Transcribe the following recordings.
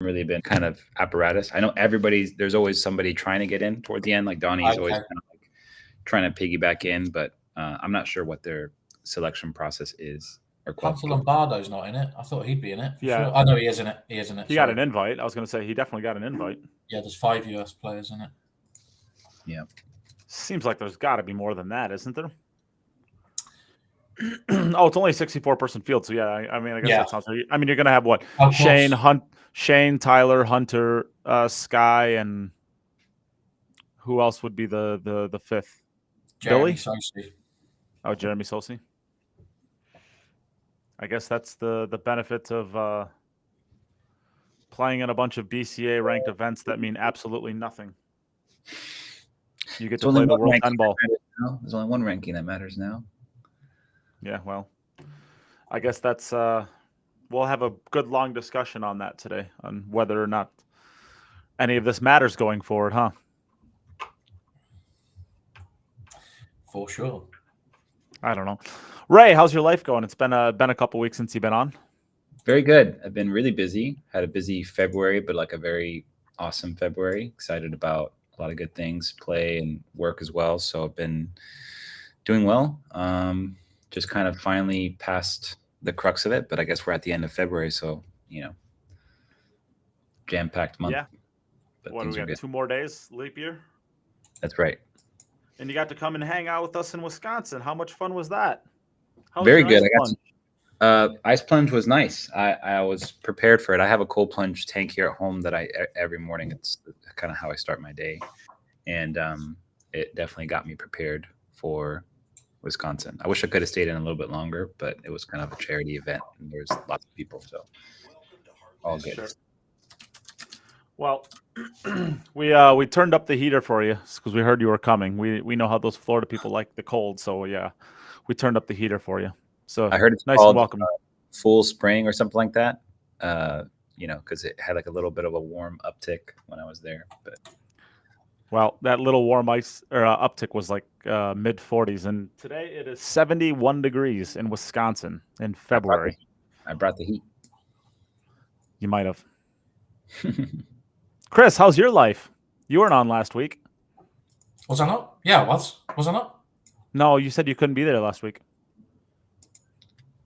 really been kind of apparatus. I know there's always somebody trying to get in toward the end. Like Donnie's always Okay. kind of like trying to piggyback in, but I'm not sure what their selection process is or Hunter qualification. Lombardo's not in it. I thought he'd be in it for Yeah. sure. I know he is in it. He is in it. He got Sorry. an invite. I was going to say he definitely got an invite. Yeah, there's 5 US players in it. Yeah. Seems like there's got to be more than that, isn't there? Oh, it's only a 64-person field, so yeah. I mean, I guess that sounds. I mean, you're going to have what? Shane, Tyler, Hunter, Sky, and who else would be the fifth? Jeremy Billy? Sosi. Oh, Jeremy Sosi. I guess that's the benefit of playing in a bunch of BCA ranked events that mean absolutely nothing. You get to play the World 10 ball. There's only one ranking that matters now. Yeah, well, I guess that's we'll have a good long discussion on that today, on whether or not any of this matters going forward, huh? For sure. I don't know. Ray, how's your life going? It's been a couple weeks since you've been on. Very good. I've been really busy. Had a busy February, but like a very awesome February. Excited about a lot of good things, play and work as well. So I've been doing well. Just kind of finally past the crux of it, but I guess we're at the end of February, so jam-packed month. Yeah. But what do we got? 2 more days, leap year? That's right. And you got to come and hang out with us in Wisconsin. How much fun was that? Very good. Ice plunge was nice. I was prepared for it. I have a cold plunge tank here at home that every morning. It's kind of how I start my day, and it definitely got me prepared for Wisconsin. I wish I could have stayed in a little bit longer, but it was kind of a charity event and there's lots of people, so all good. Sure. Well, we turned up the heater for you because we heard you were coming. We know how those Florida people like the cold, so yeah, we turned up the heater for you. So I heard it's nice called and welcome. Full Spring or something like that. Because it had like a little bit of a warm uptick when I was there, but. Well, that little warm ice or uptick was like mid 40s, and today it is 71 degrees in Wisconsin in February. I brought the heat. You might have. Chris, how's your life? You weren't on last week. Was I not? Yeah, I was. Was I not? No, you said you couldn't be there last week.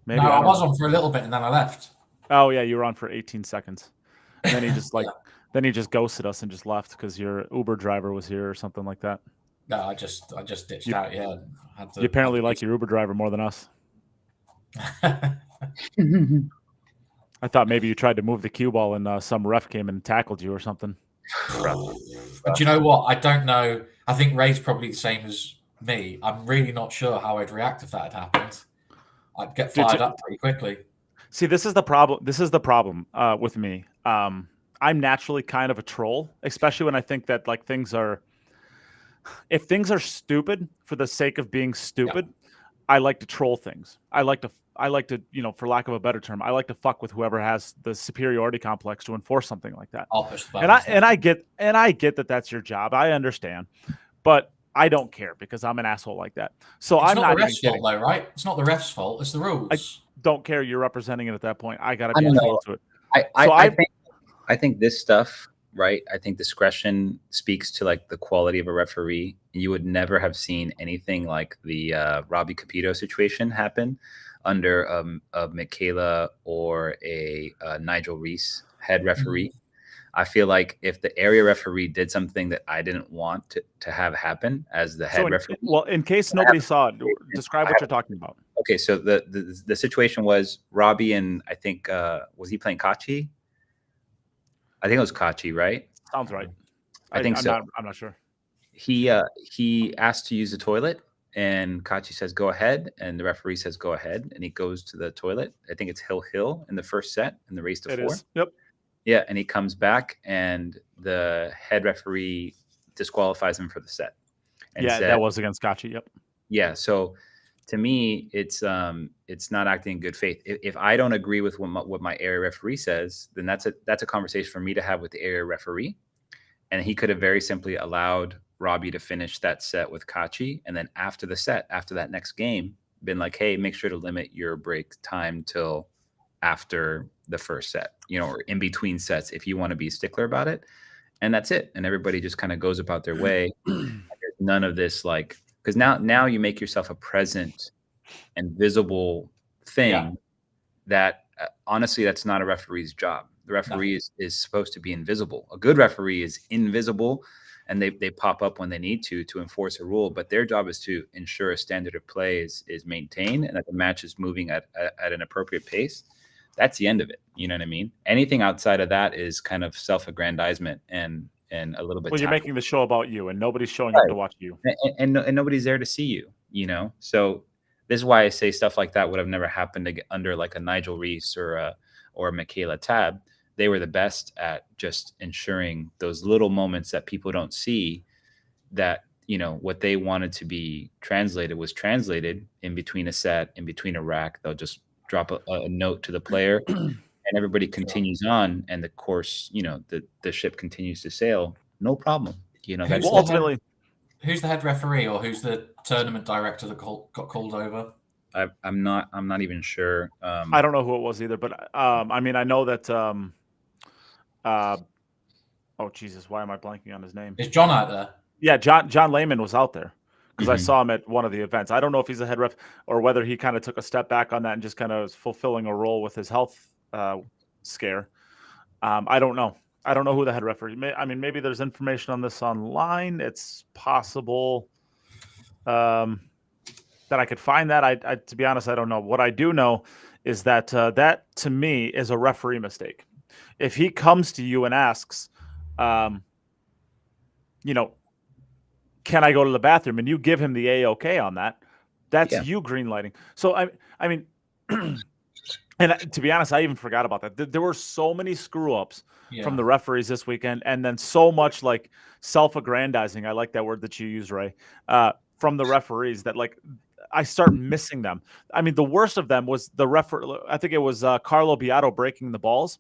Maybe no, I was on for a little bit and then I left. Oh yeah, you were on for 18 seconds, and then he just Then he just ghosted us and just left because your Uber driver was here or something like that. No, I just ditched out. Yeah, you apparently like your Uber driver more than us. I thought maybe you tried to move the cue ball and some ref came and tackled you or something. But you know what? I don't know. I think Ray's probably the same as me. I'm really not sure how I'd react if that had happened. I'd get fired up pretty quickly. See, this is the problem. This is the problem with me. I'm naturally kind of a troll, especially when I think that like if things are stupid for the sake of being stupid, I like to troll things. I like to, for lack of a better term, I like to fuck with whoever has the superiority complex to enforce something like that. I'll push the buttons. And I get that that's your job. I understand, but I don't care because I'm an asshole like that. So it's I'm not the ref's fault, though, right? It's not the ref's fault. It's the rules. I don't care. You're representing it at that point. I got to be entitled to it. I think this stuff, right? I think discretion speaks to like the quality of a referee. You would never have seen anything like the Robbie Capito situation happen under a Michaela or a Nigel Reese head referee. Mm-hmm. I feel like if the area referee did something that I didn't want to have happen as the head referee. Well, in case nobody saw it, describe what you're talking about. Okay, so the situation was Robbie and I think was he playing Kachi? I think it was Kachi, right? Sounds right. I think so. I'm not sure. He asked to use the toilet, and Kachi says go ahead, and the referee says go ahead, and he goes to the toilet. I think it's Hill in the first set in the race to 4. Is. Yep. Yeah, and he comes back, and the head referee disqualifies him for the set. And said, that was against Kachi. Yep. Yeah, so to me, it's not acting in good faith. If I don't agree with what my area referee says, then that's a conversation for me to have with the area referee, and he could have very simply allowed Robbie to finish that set with Kachi, and then after the set, after that next game, been like, hey, make sure to limit your break time till after the first set, or in between sets if you want to be stickler about it. And that's it. And everybody just kind of goes about their way. There's none of this because now you make yourself a present and visible thing that honestly, that's not a referee's job. The referee is supposed to be invisible. A good referee is invisible, and they pop up when they need to enforce a rule. But their job is to ensure a standard of play is maintained and that the match is moving at an appropriate pace. That's the end of it. You know what I mean? Anything outside of that is kind of self-aggrandizement and a little bit. Well, you're making the show about you, and nobody's showing up to watch you, and nobody's there to see you. So this is why I say stuff like that would have never happened under like a Nigel Reese or a Michaela Tab. They were the best at just ensuring those little moments that people don't see, that what they wanted to be translated was translated in between a set, in between a rack. They'll just drop a note to the player and everybody continues on, and the course, the ship continues to sail, no problem. Ultimately, who's the head referee, or who's the tournament director that got called over? I'm not even sure. I don't know who it was either, but I mean, I know that oh Jesus, why am I blanking on his name? Is John out there? Yeah, John Lehman was out there because I saw him at one of the events. I don't know if he's a head ref or whether he kind of took a step back on that and just kind of was fulfilling a role with his health scare. I don't know. I don't know who the head referee. Maybe there's information on this online. It's possible that I could find that. I to be honest, I don't know. What I do know is that that to me is a referee mistake. If he comes to you and asks, can I go to the bathroom? And you give him the A-OK on that. That's you green lighting. So I mean, and to be honest, I even forgot about that. There were so many screw ups from the referees this weekend, and then so much like self-aggrandizing. I like that word that you use, Ray, from the referees that I start missing them. I mean, the worst of them was the referee. I think it was Carlo Beato breaking the balls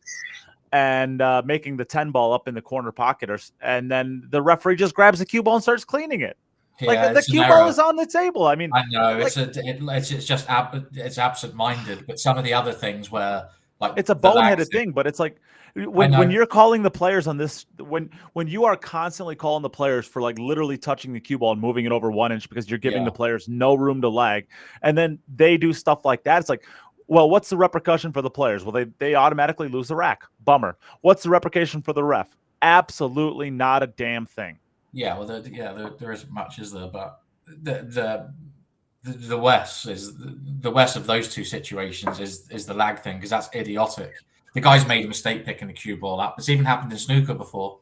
and making the 10 ball up in the corner pocket, and then the referee just grabs the cue ball and starts cleaning it. Yeah, the cue ball is on the table. I mean, I know it's just it's absent-minded, but some of the other things where it's a boneheaded thing, but it's like when you're calling the players on this, when you are constantly calling the players for literally touching the cue ball and moving it over 1 inch because you're giving the players no room to lag, and then they do stuff like that. It's like, well, what's the repercussion for the players? Well, they automatically lose the rack. Bummer. What's the repercussion for the ref? Absolutely not a damn thing. Yeah, well, there isn't much, is there? But the worst of those two situations is the lag thing, because that's idiotic. The guy's made a mistake picking the cue ball up. It's even happened in snooker before,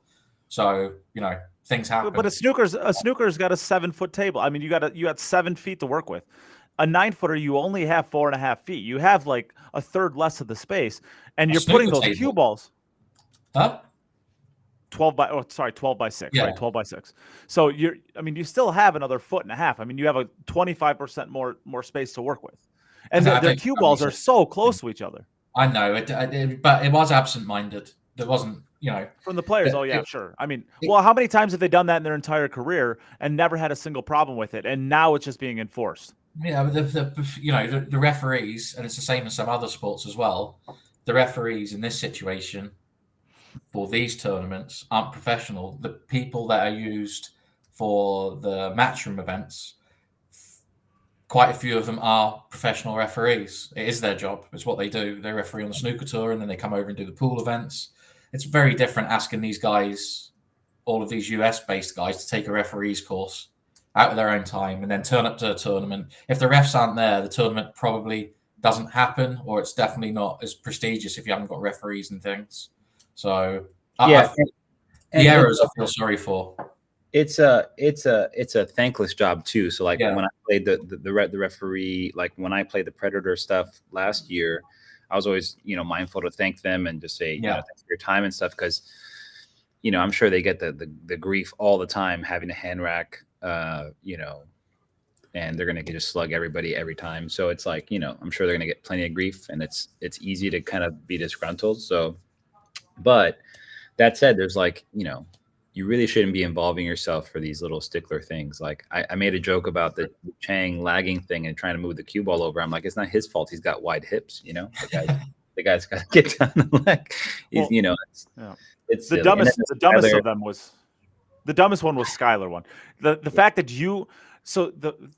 so things happen. But a snooker's got a 7-foot table. I mean, you got 7 feet to work with. A 9-footer, you only have 4.5 feet. You have a third less of the space, and you're putting those cue balls. Huh? 12 by 6, right? 12 by 6. So you still have another 1.5 feet. I mean, you have a 25% more space to work with, and their cue balls are so close to each other. I know but it was absent-minded. There wasn't, from the players. Sure. I mean, well, how many times have they done that in their entire career and never had a single problem with it, and now it's just being enforced? Yeah, but the referees, and it's the same in some other sports as well. The referees in this situation for these tournaments aren't professional. The people that are used for the matchroom events, quite a few of them are professional referees. It is their job. It's what they do. They referee on the snooker tour, and then they come over and do the pool events. It's very different asking these guys, all of these US-based guys, to take a referee's course out of their own time and then turn up to a tournament. If the refs aren't there, the tournament probably doesn't happen, or it's definitely not as prestigious if you haven't got referees and things. So the errors I feel sorry for. It's a thankless job too. So when I played the referee, when I played the Predator stuff last year, I was always mindful to thank them and just say thanks for your time and stuff, because I'm sure they get the grief all the time having a hand rack, and they're gonna just slug everybody every time. So it's I'm sure they're gonna get plenty of grief, and it's easy to kind of be disgruntled. So, but that said, there's you really shouldn't be involving yourself for these little stickler things. I made a joke about the Chang lagging thing and trying to move the cue ball over. I'm like, it's not his fault. He's got wide hips, The The guy's got to get down the leg. He's, Well, it's, yeah. it's The silly. dumbest, And the then dumbest Skyler- of them was the dumbest one was Skyler one. The fact that the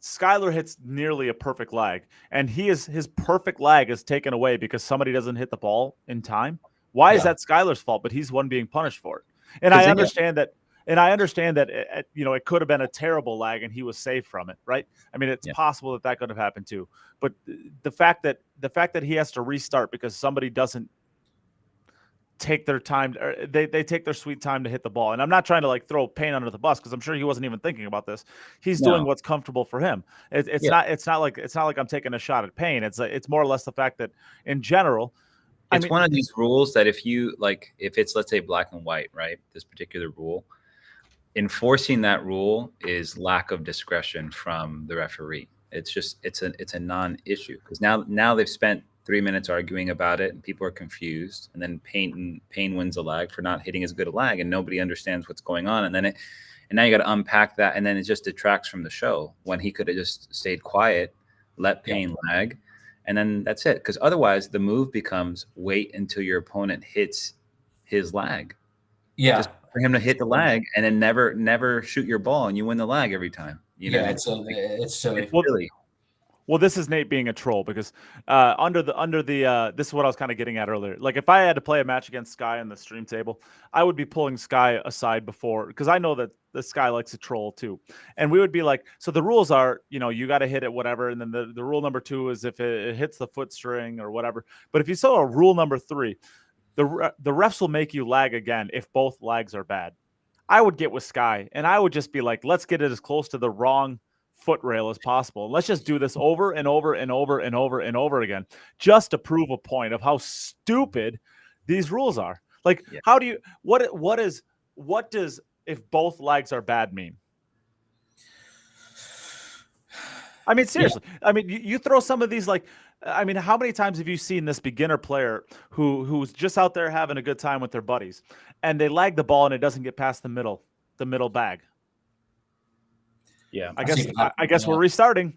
Skyler hits nearly a perfect lag, and his perfect lag is taken away because somebody doesn't hit the ball in time. Why is Yeah. that Skyler's fault? But he's one being punished for it. And 'Cause I then, understand that. And I understand that it could have been a terrible lag, and he was saved from it, right? I mean, it's Yeah. possible that could have happened too. But the fact that he has to restart because somebody doesn't take their time, or they take their sweet time to hit the ball. And I'm not trying to like throw Payne under the bus because I'm sure he wasn't even thinking about this. He's doing No. what's comfortable for him. It's Yeah. not like I'm taking a shot at Payne. It's more or less the fact that in general, It's one of these rules that if it's, let's say, black and white, right? This particular rule, enforcing that rule is lack of discretion from the referee. It's a non-issue because now they've spent 3 minutes arguing about it and people are confused. And then Payne wins a lag for not hitting as good a lag and nobody understands what's going on. And now you got to unpack that. And then it just detracts from the show when he could have just stayed quiet, let Payne lag. And then that's it. Because otherwise the move becomes wait until your opponent hits his lag. Yeah. Just for him to hit the lag and then never shoot your ball and you win the lag every time. It's silly. It's silly. Well, this is Nate being a troll because under the this is what I was kind of getting at earlier. Like if I had to play a match against Sky on the stream table, I would be pulling Sky aside before because I know that the Sky likes to troll too. And we would be like, so the rules are, you got to hit it whatever. And then the rule number 2 is if it hits the foot string or whatever. But if you saw a rule number 3, the refs will make you lag again if both lags are bad. I would get with Sky and I would just be like, let's get it as close to the wrong foot rail as possible. Let's just do this over and over and over and over and over again, just to prove a point of how stupid these rules are. Like, how do you what does if both legs are bad mean? I mean, seriously. I mean, you throw some of these like. I mean, how many times have you seen this beginner player who's just out there having a good time with their buddies, and they lag the ball and it doesn't get past the middle bag? Yeah, I guess we're restarting.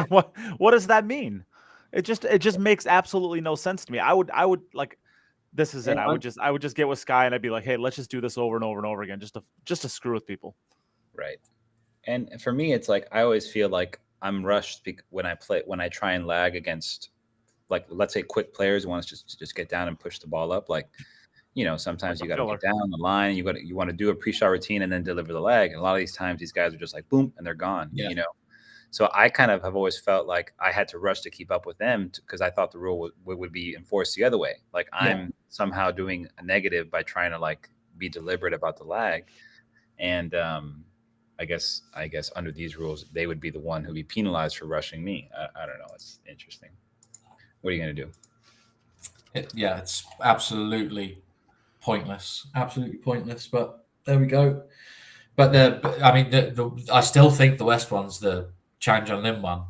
What does that mean? It just makes absolutely no sense to me. I would like this is it. I would just get with Sky and I'd be like, hey, let's just do this over and over and over again, just to screw with people. Right. And for me, it's like I always feel like I'm rushed when I try and lag against, like, let's say quick players who want to just get down and push the ball up. Like, sometimes you got to get down the line. You want to do a pre-shot routine and then deliver the leg. And a lot of these times, these guys are just like boom and they're gone. Yeah. So I kind of have always felt like I had to rush to keep up with them because I thought the rule would be enforced the other way. Like I'm somehow doing a negative by trying to like be deliberate about the lag. And I guess under these rules, they would be the one who'd be penalized for rushing me. I don't know. It's interesting. What are you going to do? It's absolutely pointless. Absolutely pointless. But there we go. But I still think the West one's the Chang Jun Lim one.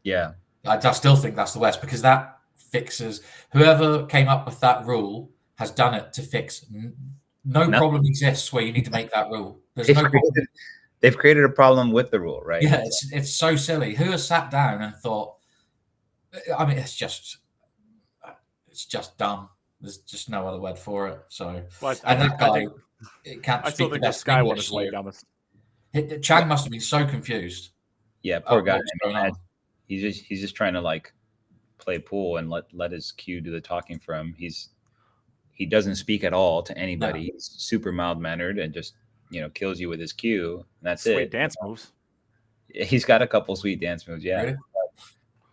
Yeah. I still think that's the West because that fixes whoever came up with that rule has done it to fix. No problem exists where you need to make that rule. There's no problem. They've created a problem with the rule, right? Yeah, it's so silly. Who has sat down and thought? I mean, it's just dumb. There's just no other word for it. So, it can't. I still think the Sky one is way dumbest. Chang must have been so confused. Yeah, poor guy. He's just trying to like play pool and let his cue do the talking for him. He doesn't speak at all to anybody. No. He's super mild mannered and just kills you with his cue. And that's sweet it. Sweet dance moves. He's got a couple sweet dance moves. Yeah. Really?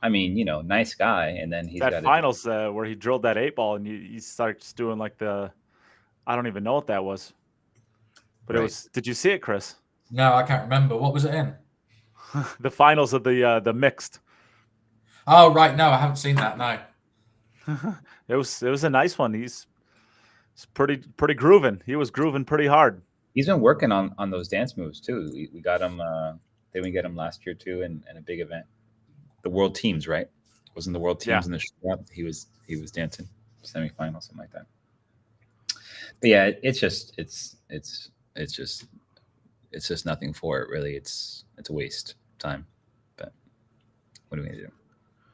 I mean, nice guy. And then he's that finals where he drilled that 8-ball and he starts doing like I don't even know what that was. But It was. Did you see it, Chris? No, I can't remember. What was it in? The finals of the mixed. Oh right, no, I haven't seen that. No. It was a nice one. He's pretty grooving. He was grooving pretty hard. He's been working on those dance moves too. We got him. Didn't we get him last year too in a big event? The World Teams, right? Wasn't the World Teams in the shootout? He was dancing semifinal, something like that. But yeah, it's just nothing for it really. It's a waste of time. But what are we gonna do?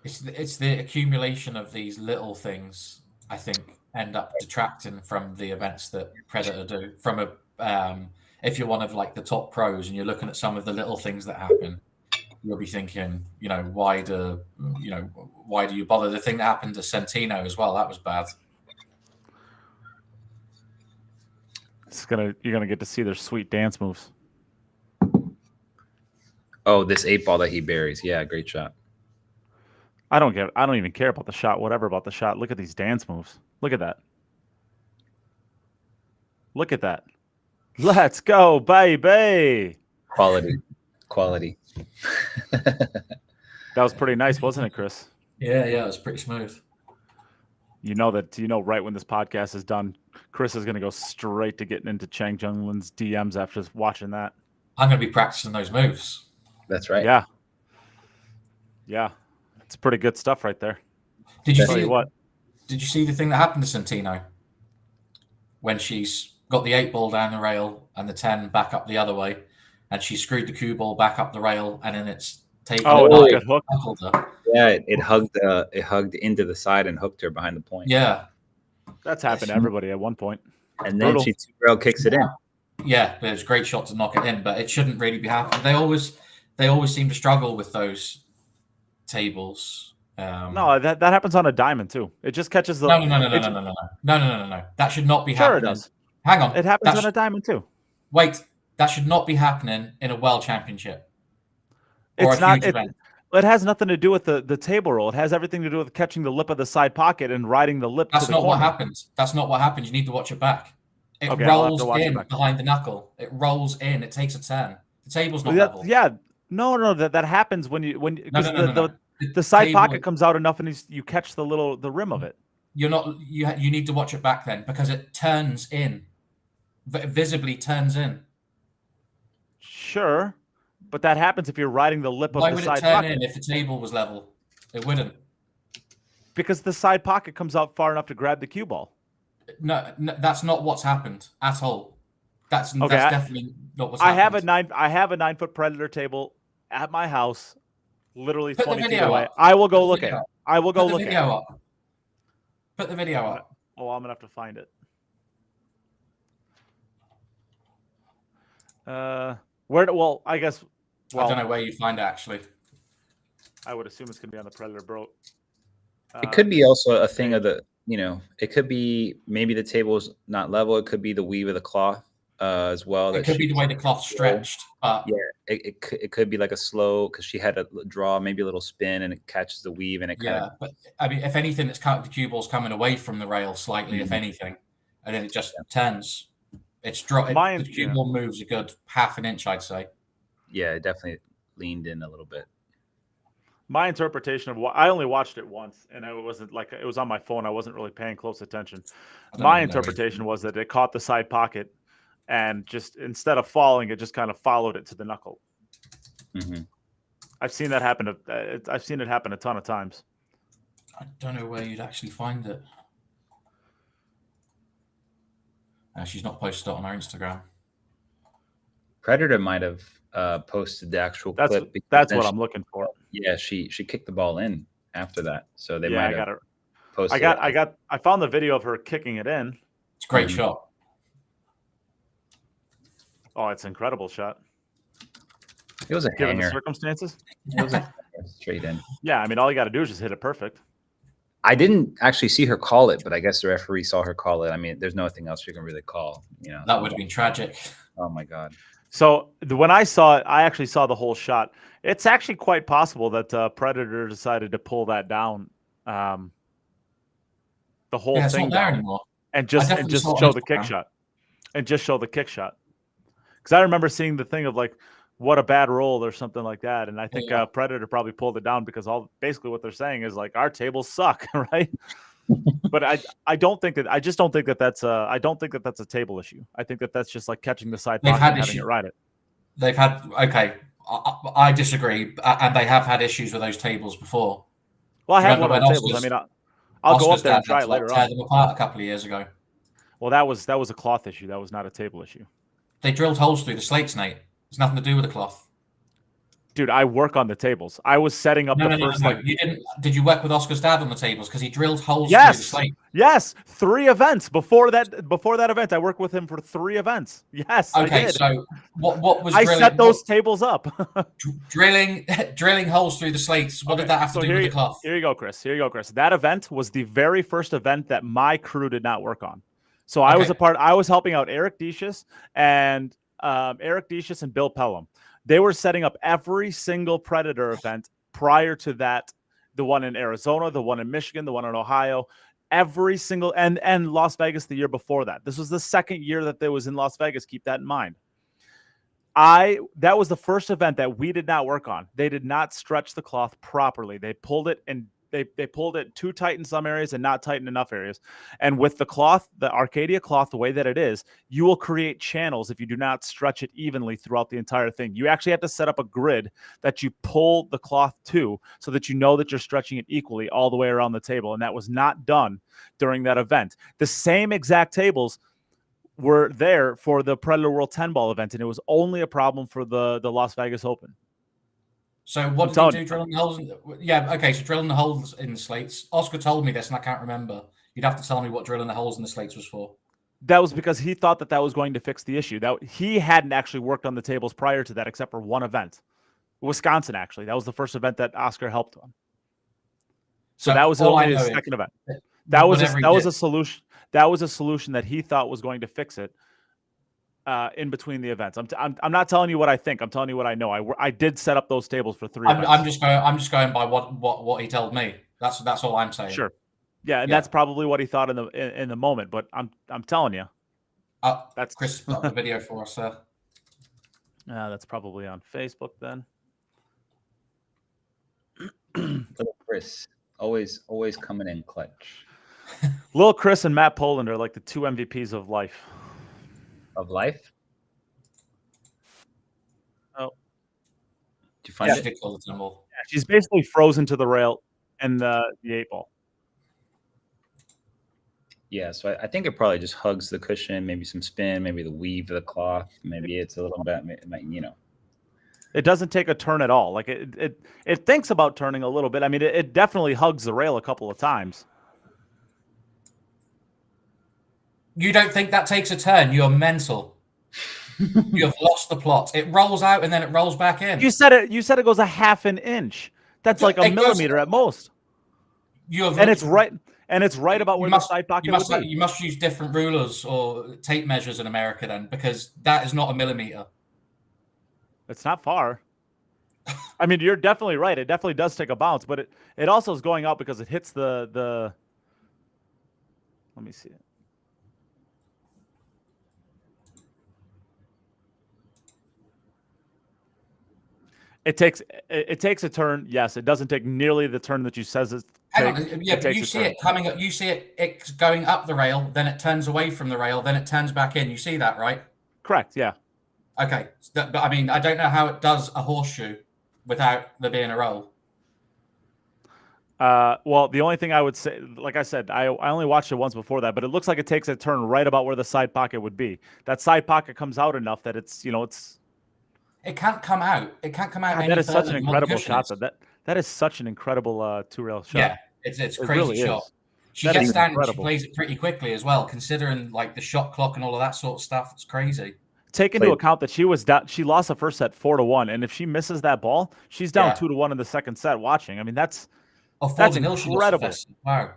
It's the accumulation of these little things I think, end up detracting from the events that Predator do. From if you're one of like the top pros and you're looking at some of the little things that happen, you'll be thinking, why do you bother? The thing that happened to Centeno as well, that was bad. You're gonna get to see their sweet dance moves. Oh, this 8-ball that he buries. Yeah, great shot. I don't even care about the shot. Whatever about the shot. Look at these dance moves. Look at that. Look at that. Let's go, baby. Quality. That was pretty nice, wasn't it, Chris? Yeah, it was pretty smooth. Right when this podcast is done, Chris is going to go straight to getting into Chang Junglin's DMs after watching that. I'm going to be practicing those moves. That's right. Yeah. It's pretty good stuff right there. Did you see the thing that happened to Centeno when she's got the 8-ball down the rail and the 10 back up the other way, and she screwed the cue ball back up the rail, and then it's taken. It hooked. Yeah, it hugged into the side and hooked her behind the point. Yeah, that's happened to everybody at one point. And then she 2-rail kicks it in. Yeah, but it was a great shot to knock it in, but it shouldn't really be happening. They always seem to struggle with those tables. No, that happens on a diamond too. It just catches the. No. That should not be happening. Sure it does. Hang on. It happens on a diamond too. Wait, that should not be happening in a world championship. It's not. It has nothing to do with the table roll. It has everything to do with catching the lip of the side pocket and riding the lip. That's not what happens. That's not what happens. You need to watch it back. It rolls in behind the knuckle. It rolls in. It takes a turn. The table's not level. Yeah. No. That happens when the side pocket comes out enough and you catch the rim of it. You're not. You need to watch it back then because it turns in. Visibly turns in. Sure, but that happens if you're riding the lip of the side pocket. Why would it turn in if the table was level? It wouldn't. Because the side pocket comes out far enough to grab the cue ball. No, that's not what's happened at all. That's definitely not what's happened. I have a 9-foot Predator table at my house, literally 20 feet away. I will go look at it. I will go look at it. Put the video up. Oh, I'm gonna have to find it. I guess. I don't know where you find it actually. I would assume it's gonna be on the Predator Bro. It could be also a thing of the. It could be maybe the table is not level. It could be the weave of the cloth as well. It could be the way the cloth stretched. Yeah, it could be like a slow because she had to draw maybe a little spin and it catches the weave and it kind of. But I mean, if anything, the cue ball's coming away from the rail slightly, if anything, and then it just turns. It's the cue ball moves a good half an inch, I'd say. Yeah, it definitely leaned in a little bit. My interpretation of I only watched it once, and it wasn't like it was on my phone. I wasn't really paying close attention. My interpretation was that it caught the side pocket, and just instead of falling, it just kind of followed it to the knuckle. Mm-hmm. I've seen that happen. I've seen it happen a ton of times. I don't know where you'd actually find it. She's not posted it on her Instagram. Predator might have posted the actual clip. That's what I'm looking for. Yeah, she kicked the ball in after that, so they might have posted. I found the video of her kicking it in. It's a great shot. Oh, it's an incredible shot. It was a given hanger. The circumstances. It was a straight in. Yeah, I mean, all you got to do is just hit it perfect. I didn't actually see her call it, but I guess the referee saw her call it. I mean, there's nothing else you can really call. That would have been tragic. Oh my god. So when I saw it, I actually saw the whole shot. It's actually quite possible that Predator decided to pull that down, the whole thing down, and just show the kick shot, Because I remember seeing the thing of like, what a bad roll or something like that, and I think Predator probably pulled it down because basically what they're saying is like our tables suck, right? But I don't think that that's a table issue. I think that's just like catching the side pocket and having it ride it. They've had I disagree, and they have had issues with those tables before. Well, I have one of those tables. I mean, I'll go up there and try it later on. Tear them apart a couple of years ago. Well, that was a cloth issue. That was not a table issue. They drilled holes through the slates, Nate. It's nothing to do with the cloth. Dude, I work on the tables. I was setting up No. like. You didn't. Did you work with Oscar's dad on the tables? Because he drilled holes through the Yes, slate. yes, 3 events before that event. I worked with him for 3 events. Yes, Okay, I did. so what was I drilling? set those tables up. drilling holes through the slates. What did that have to do with the cloth? Here you go, Chris. That event was the very first event that my crew did not work on. So I was helping out Eric Decius and Bill Pelham. They were setting up every single Predator event prior to that. The one in Arizona, the one in Michigan, the one in Ohio, every single and Las Vegas the year before that. This was the second year that they was in Las Vegas. Keep that in mind. That was the first event that we did not work on. They did not stretch the cloth properly. They pulled it and they pulled it too tight in some areas and not tight in enough areas. And with the cloth, the Arcadia cloth, the way that it is, you will create channels if you do not stretch it evenly throughout the entire thing. You actually have to set up a grid that you pull the cloth to so that you know that you're stretching it equally all the way around the table. And that was not done during that event. The same exact tables were there for the Predator World 10 ball event, and it was only a problem for the Las Vegas Open. So what did you do? Drilling the holes? So drilling the holes in the slates. Oscar told me this, and I can't remember. You'd have to tell me what drilling the holes in the slates was for. That was because he thought that was going to fix the issue. That he hadn't actually worked on the tables prior to that, except for one event, Wisconsin. Actually, that was the first event that Oscar helped on. So that was only his second event. That was a solution. That was a solution that he thought was going to fix it. In between the events, I'm not telling you what I think. I'm telling you what I know. I did set up those tables for 3 events. I'm just going by what he told me. That's all I'm saying. Sure. Yeah, and that's probably what he thought in the moment. But I'm telling you. That's Chris got the video for us, sir. That's probably on Facebook then. Little Chris, always coming in clutch. Little Chris and Matt Poland are like the 2 MVPs of life. Of life? Oh. Did you find it? Yeah, she's basically frozen to the rail and the 8 ball. Yeah, so I think it probably just hugs the cushion, maybe some spin, maybe the weave of the cloth, maybe it's a little bit, It doesn't take a turn at all. Like it thinks about turning a little bit. I mean, it definitely hugs the rail a couple of times. You don't think that takes a turn? You're mental. You have lost the plot. It rolls out and then it rolls back in. You said it goes a half an inch. That's like a millimeter at most. It's right about where the side pocket would be. You must use different rulers or tape measures in America then, because that is not a millimeter. It's not far. I mean, you're definitely right. It definitely does take a bounce, but it also is going out because it hits the. Let me see it. It takes a turn. Yes, it doesn't take nearly the turn that you says it. But you see it coming up. You see it's going up the rail, then it turns away from the rail, then it turns back in. You see that, right? Correct. Yeah. Okay, but I mean, I don't know how it does a horseshoe without there being a roll. Well, the only thing I would say, like I said, I only watched it once before that, but it looks like it takes a turn right about where the side pocket would be. That side pocket comes out enough that it's. It can't come out. It can't come out. That is such an incredible shot. That is such an incredible 2-rail shot. Yeah, it's a crazy really shot. She gets down and she plays it pretty quickly as well, considering like the shot clock and all of that sort of stuff. It's crazy. Take into account that she was down. She lost the first set 4-1, and if she misses that ball, she's down 2-1 in the second set. Watching, I mean, that's incredible. Wow.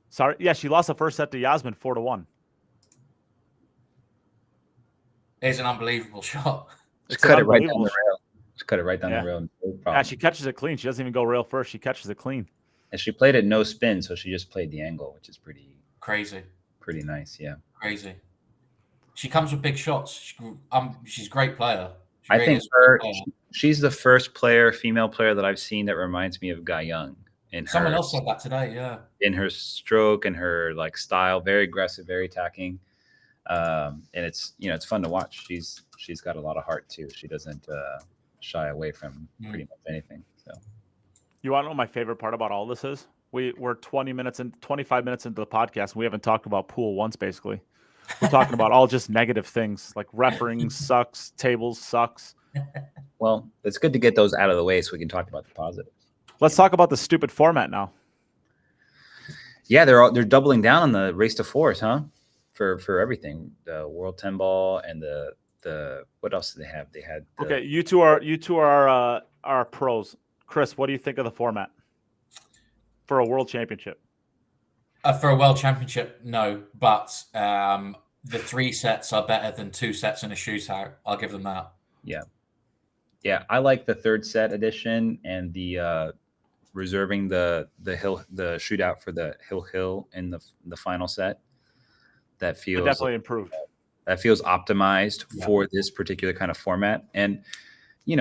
Sorry, yeah, she lost the first set to Yasmin 4-1. It's an unbelievable shot. Just cut it right down the rail. Just cut it right down the rail. No problem. Yeah, she catches it clean. She doesn't even go rail first. She catches it clean. And she played it no spin, so she just played the angle, which is pretty crazy. Pretty nice, yeah. Crazy. She comes with big shots. She's a great player. I think she's the first female player that I've seen that reminds me of Guy Young. Someone else said that today, yeah. In her stroke and her style, very aggressive, very attacking. And it's fun to watch. She's got a lot of heart too. She doesn't shy away from pretty much anything. So, you want to know what my favorite part about all this is? We're 25 minutes into the podcast, and we haven't talked about pool once. Basically, we're talking about all just negative things like refereeing sucks, tables sucks. Well, it's good to get those out of the way so we can talk about the positives. Let's talk about the stupid format now. Yeah, they're doubling down on the race to fours, huh? For everything, the World 10 Ball and the what else did they have? They had Okay, you two are pros. Chris, what do you think of the format for a world championship? For a world championship, no. But the 3 sets are better than 2 sets in a shootout. I'll give them that. Yeah, I like the 3rd set edition and the reserving the shootout for the hill in the final set. That feels definitely improved. That feels optimized for this particular kind of format. And I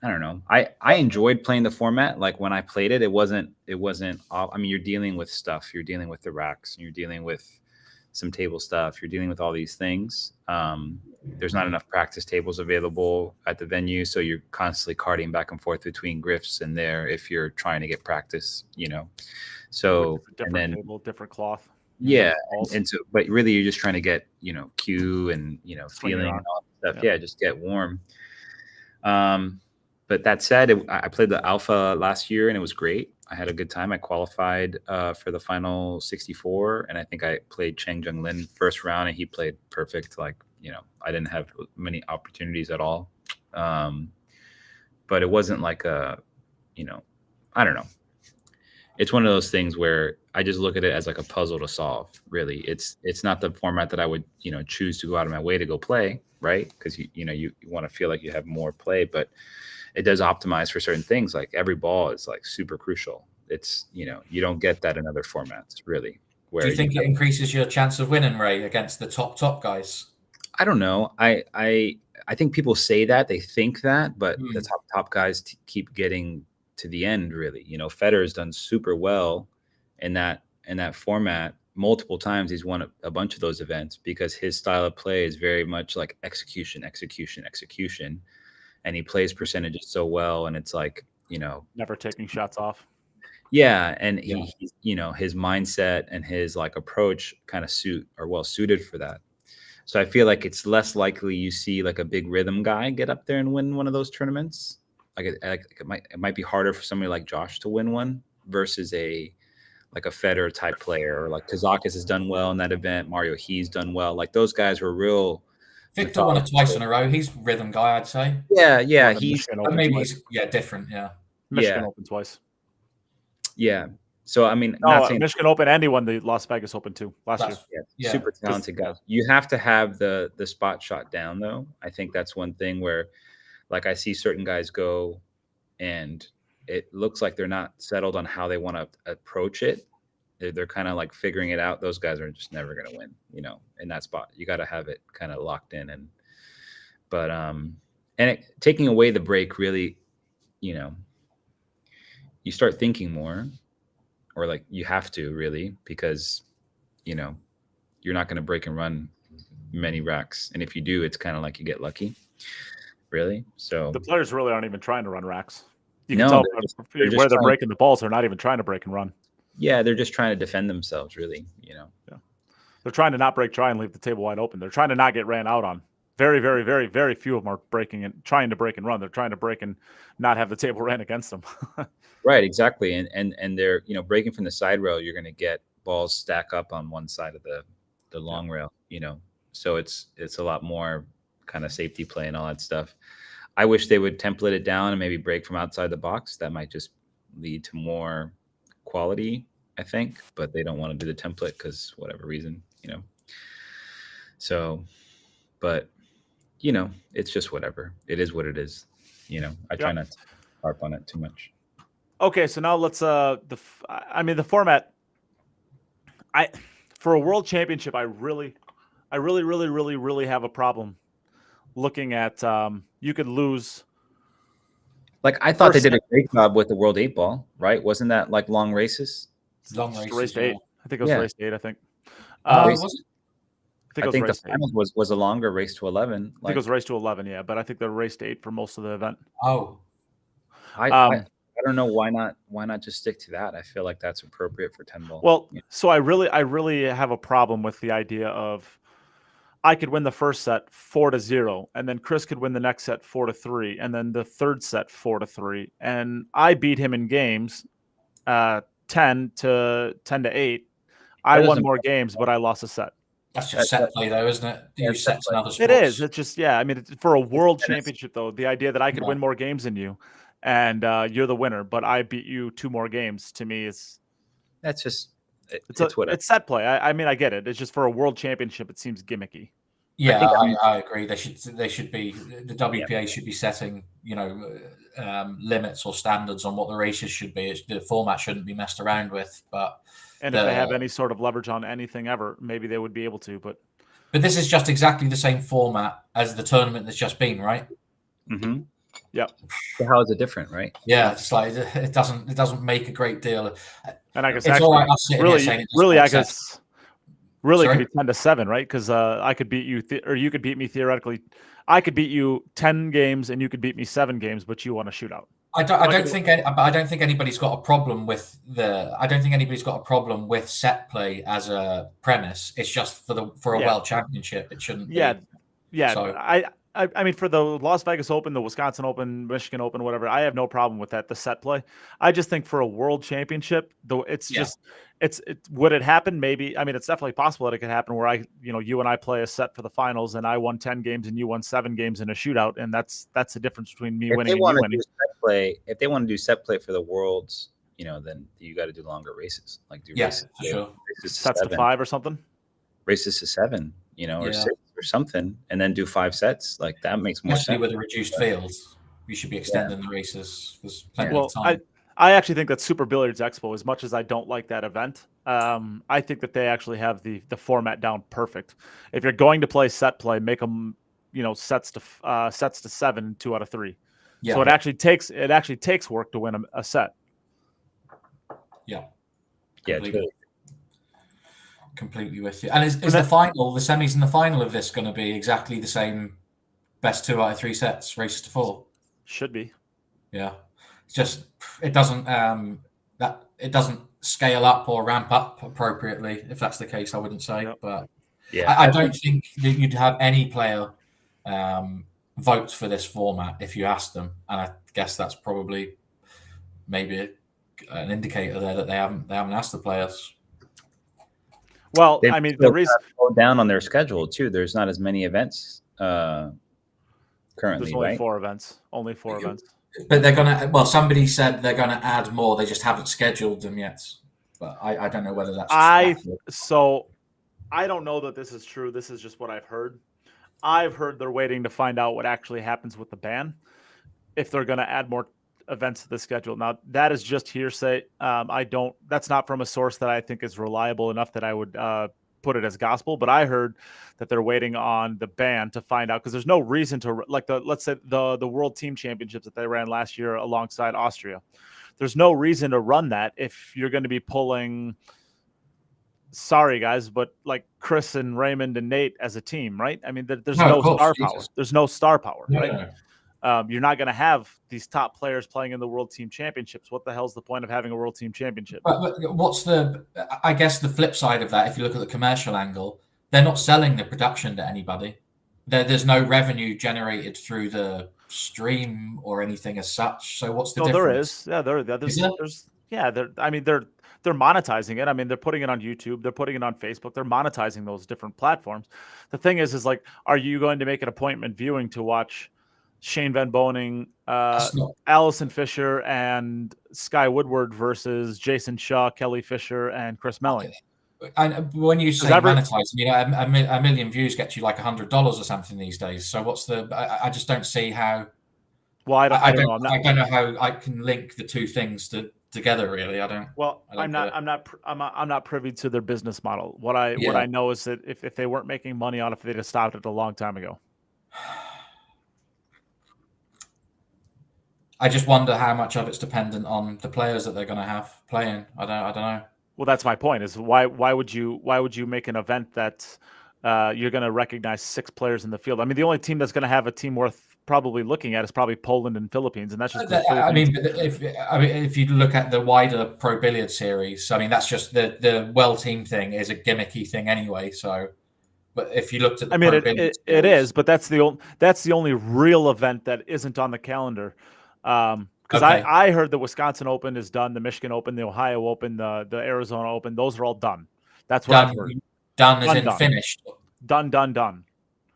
don't know. I enjoyed playing the format. Like when I played it, it wasn't. I mean, you're dealing with stuff. You're dealing with the racks. And you're dealing with some table stuff. You're dealing with all these things. There's not enough practice tables available at the venue, so you're constantly carting back and forth between griffs and there if you're trying to get practice. So different table, different cloth. Yeah, and so, but really, you're just trying to get cue and feeling and all that stuff. Yeah, just get warm. But that said, I played the alpha last year and it was great. I had a good time. I qualified for the final 64, and I think I played Cheng Jung Lin first round, and he played perfect. Like I didn't have many opportunities at all, but it wasn't like I don't know. It's one of those things where I just look at it as like a puzzle to solve. Really, it's not the format that I would choose to go out of my way to go play, right? Because you want to feel like you have more play, but it does optimize for certain things. Like every ball is like super crucial. It's you don't get that in other formats really. Do you think it increases your chance of winning, Ray, against the top guys? I don't know. I think people say that, they think that, but the top guys keep getting to the end. Really, Federer's done super well in that format multiple times. He's won a bunch of those events because his style of play is very much like execution, and he plays percentages so well. And it's like never taking shots off. Yeah, and he his mindset and his like approach kind of are well suited for that. So I feel like it's less likely you see like a big rhythm guy get up there and win one of those tournaments. Like it might be harder for somebody like Josh to win one versus a Federer type player, or like Kazakis has done well in that event. Mario He's done well. Like those guys were real. Victor won it twice in a row. He's rhythm guy, I'd say. Yeah, maybe he's different. Yeah, Michigan Open twice. Yeah. So I mean, Michigan Open, and he won the Las Vegas Open too last year. Yeah, super talented guy. You have to have the spot shot down, though. I think that's one thing where, like, I see certain guys go, and it looks like they're not settled on how they want to approach it. They're kind of like figuring it out. Those guys are just never going to win, in that spot. You got to have it kind of locked in, taking away the break really, you start thinking more, or like you have to really, because you're not going to break and run many racks, and if you do, it's kind of like you get lucky, really. So the players really aren't even trying to run racks. You can tell where they're breaking the balls. They're not even trying to break and run. Yeah, they're just trying to defend themselves, really. Yeah. They're trying to not break, try and leave the table wide open. They're trying to not get ran out on. Very, very, very, very few of them are breaking and trying to break and run. They're trying to break and not have the table ran against them. Right, exactly. And they're breaking from the side rail. You're going to get balls stack up on one side of the long rail. So it's a lot more kind of safety play and all that stuff. I wish they would template it down and maybe break from outside the box. That might just lead to more quality, I think, but they don't want to do the template because whatever reason, So, but it's just whatever. It is what it is. I try not to harp on it too much. Okay, so now let's the format. For a world championship, I really have a problem looking at you could lose. Like I thought they did a great job with the World 8 Ball, right? Wasn't that like long races? Long races. Race 8. I think it was race 8. I think. Was it? I think the finals was a longer race to 11. I think it was race to 11, yeah, but I think they raced 8 for most of the event. Oh, I don't know why not just stick to that. I feel like that's appropriate for 10 ball. Well, so I really have a problem with the idea of I could win the first set 4-0, and then Chris could win the next set 4-3, and then the third set 4-3, and I beat him in games 10-8. I won more games, but I lost a set. That's just set play, though, isn't it? Do you use sets in other sports? It is. It's just, yeah. I mean, for a world championship, though, the idea that I could win more games than you, and you're the winner, but I beat you 2 more games, to me is that's just it's set play. I mean, I get it. It's just for a world championship, it seems gimmicky. Yeah, I agree. They should be the WPA should be setting limits or standards on what the races should be. The format shouldn't be messed around with. And if they have any sort of leverage on anything ever, maybe they would be able to. But this is just exactly the same format as the tournament that's just been, right? Mm-hmm. Yeah. So how is it different, right? Yeah, it's like it doesn't make a great deal. And I guess it's all right. Really, it could be 10-7, right? Because I could beat you, or you could beat me theoretically. I could beat you 10 games, and you could beat me 7 games, but you won a shootout. I don't think anybody's got a problem with set play as a premise. It's just for a world championship, it shouldn't. Yeah, be. yeah. So, I mean, for the Las Vegas Open, the Wisconsin Open, Michigan Open, whatever, I have no problem with that. The set play. I just think for a world championship, though, would it happen? Maybe. I mean, it's definitely possible that it could happen where you and I play a set for the finals, and I won 10 games and you won 7 games in a shootout, and that's the difference between me winning and you winning. If they want to do set play for the worlds, then you got to do longer races, like do races, sure. Sets to 5 or something. Races to 7, or 6 or something, and then do 5 sets. Like that makes more sense. With a reduced field, you should be extending the races. There's plenty of time. I actually think that Super Billiards Expo, as much as I don't like that event, I think that they actually have the format down perfect. If you're going to play set play, make them sets to 7, 2 out of 3. Yeah. So it actually takes work to win a set. Yeah. Completely with you. And is the semis and the final of this going to be exactly the same? Best 2 out of 3 sets, races to 4. Should be. Yeah. It's just it doesn't scale up or ramp up appropriately. If that's the case, I wouldn't say. Yep. But I don't think that you'd have any player vote for this format if you asked them, and I guess that's probably maybe an indicator there that they haven't asked the players. Well, I mean, the reason down on their schedule too. There's not as many events currently. There's only 4 events. Only 4 events. But they're gonna. Well, somebody said they're gonna add more. They just haven't scheduled them yet. But I don't know whether that's. So I don't know that this is true. This is just what I've heard. I've heard they're waiting to find out what actually happens with the ban, if they're going to add more events to the schedule. Now, that is just hearsay. That's not from a source that I think is reliable enough that I would put it as gospel, but I heard that they're waiting on the ban to find out, because there's no reason to, let's say the World Team Championships that they ran last year alongside Austria. There's no reason to run that if you're going to be pulling, sorry guys, but like Chris and Raymond and Nate as a team, right? I mean, there's no star power. There's no star power, right? You're not going to have these top players playing in the World Team Championships. What the hell's the point of having a World Team Championship? But I guess the flip side of that, if you look at the commercial angle, they're not selling the production to anybody. There's no revenue generated through the stream or anything as such. So what's the difference? There is. They're monetizing it. I mean, they're putting it on YouTube. They're putting it on Facebook. They're monetizing those different platforms. The thing is like, are you going to make an appointment viewing to watch Shane Van Boening, Allison Fisher, and Sky Woodward versus Jason Shaw, Kelly Fisher, and Chris Melling? And when you say monetize, a million views get you like $100 or something these days. So what's I just don't see how. Well, I don't know how I can link the two things together. Really, I don't. Well, I'm not privy to their business model. What I know is that if they weren't making money on it, they'd have stopped it a long time ago. I just wonder how much of it's dependent on the players that they're going to have playing. I don't know. Well, that's my point. Is why would you make an event that you're going to recognize 6 players in the field? I mean, the only team that's going to have a team worth probably looking at is probably Poland and Philippines, and that's just. If you look at the wider Pro Billiard series, I mean, that's just the World Team thing is a gimmicky thing anyway. So But if you looked at the I mean, pro billing it scores, is, but that's the only real event that isn't on the calendar. Because Okay. I heard the Wisconsin Open is done, the Michigan Open, the Ohio Open, the Arizona Open, those are all done. That's what I've heard. done as Done, in done. finished. Done.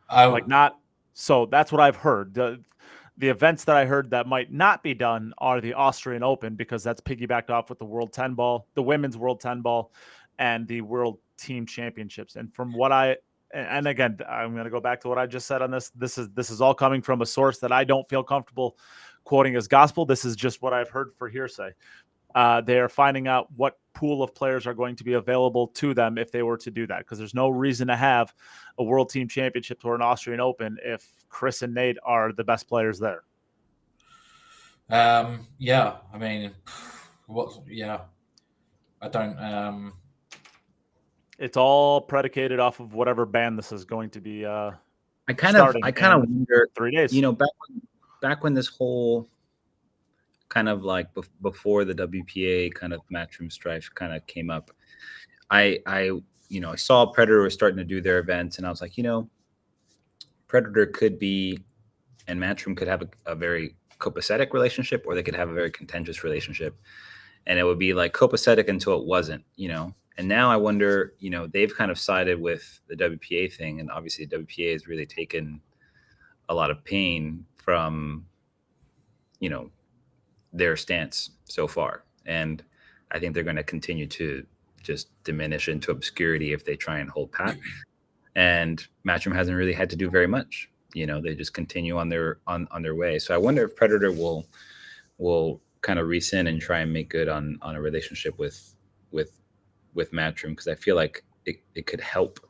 Oh, Like not so that's what I've heard. The events that I heard that might not be done are the Austrian Open, because that's piggybacked off with the World 10 ball, the women's World 10 ball, and the World Team Championships. And from what and again, I'm going to go back to what I just said on this. This is all coming from a source that I don't feel comfortable quoting as gospel. This is just what I've heard for hearsay. They are finding out what pool of players are going to be available to them if they were to do that, because there's no reason to have a World Team Championship or an Austrian Open if Chris and Nate are the best players there. yeah. I mean, yeah. I don't. It's all predicated off of whatever band this is going to be. I kind of wonder, 3 days. You know, back when this whole kind of like before the WPA kind of matchroom strife kind of came up, I saw Predator was starting to do their events, and I was like, Predator could be, and Matchroom could have a very copacetic relationship, or they could have a very contentious relationship, and it would be like copacetic until it wasn't, And now I wonder, they've kind of sided with the WPA thing, and obviously the WPA has really taken a lot of pain from, their stance so far, and I think they're going to continue to just diminish into obscurity if they try and hold pat. And Matchroom hasn't really had to do very much. They just continue on their way. So I wonder if Predator will kind of rescind and try and make good on a relationship with Matchroom, because I feel like it could help.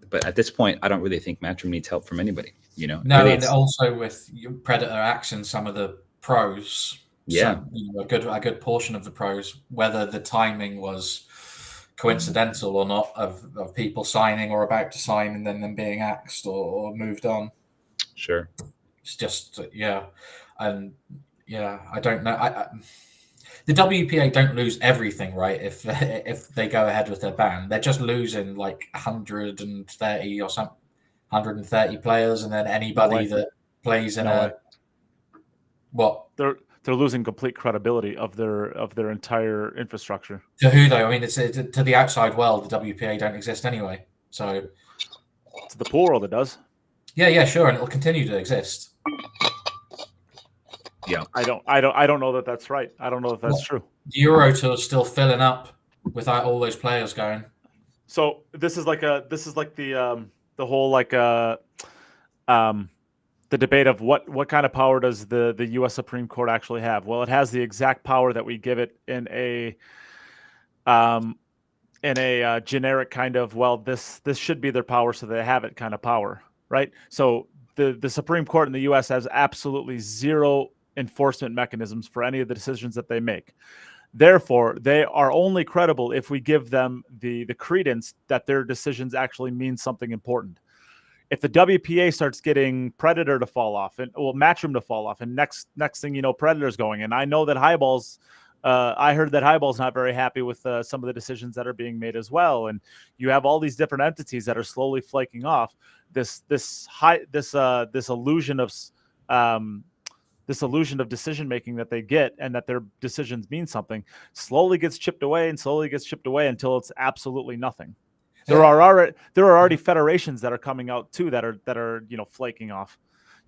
But at this point, I don't really think Matchroom needs help from anybody. No, really, and also with Predator axing some of the pros. Yeah, so, a good portion of the pros, whether the timing was coincidental or not, of people signing or about to sign and then them being axed or moved on. Sure. It's just and I don't know. The WPA don't lose everything, right? If they go ahead with their ban, they're just losing like 130 or something, 130 players, and then anybody that plays in what they're losing complete credibility of their entire infrastructure. To who though? I mean, it's to the outside world. The WPA don't exist anyway. So to the pool world, it does. Yeah, sure, and it'll continue to exist. Yeah, I don't know that that's right. I don't know if that's true. The Euro Tour is still filling up without all those players going. So this is like the whole the debate of what kind of power does the U.S. Supreme Court actually have? Well, it has the exact power that we give it in a generic kind of, well, this should be their power, so they have it kind of power, right? So the Supreme Court in the U.S. has absolutely zero enforcement mechanisms for any of the decisions that they make. Therefore, they are only credible if we give them the credence that their decisions actually mean something important. If the WPA starts getting Predator to fall off and Matchroom to fall off, and next thing you know, Predator's going, and I know that Highball's I heard that Highball's not very happy with some of the decisions that are being made as well, and you have all these different entities that are slowly flaking off. This illusion of decision making that they get, and that their decisions mean something, slowly gets chipped away until it's absolutely nothing. There are already federations that are coming out too that are flaking off.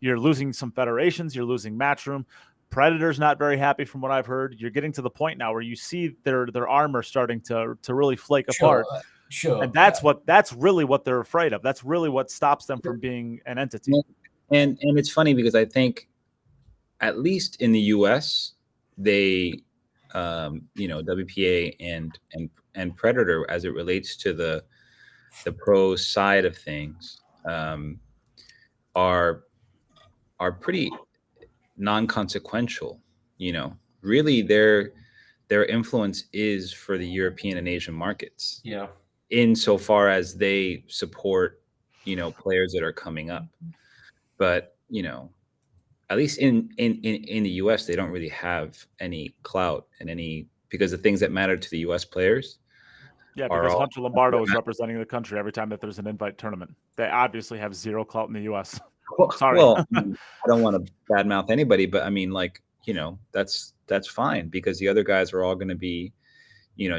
You're losing some federations. You're losing Matchroom. Predator's not very happy from what I've heard. You're getting to the point now where you see their armor starting to really flake apart. Sure. And that's really what they're afraid of. That's really what stops them from being an entity. And it's funny because I think, at least in the U.S., they, WPA and Predator, as it relates to the pro side of things, are pretty non-consequential. Really, their influence is for the European and Asian markets. Yeah. Insofar as they support, players that are coming up, but at least in the US, they don't really have any clout and because the things that matter to the US players. Yeah, because Hunter Lombardo is representing the country every time that there's an invite tournament. They obviously have zero clout in the U.S. Well, Sorry. well, I don't want to badmouth anybody, but I mean, like, that's fine because the other guys are all going to be,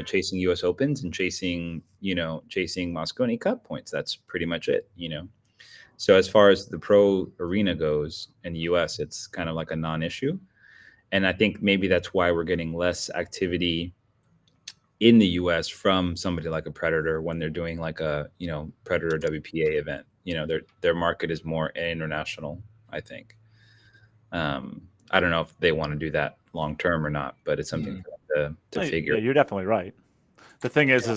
chasing U.S. Opens and chasing Mosconi Cup points. That's pretty much it. So as far as the pro arena goes in the U.S., it's kind of like a non-issue, and I think maybe that's why we're getting less activity in the US from somebody like a Predator when they're doing like a, Predator WPA event. Their market is more international, I think. I don't know if they want to do that long term or not, but it's something for them to figure. Yeah, you're definitely right. The thing is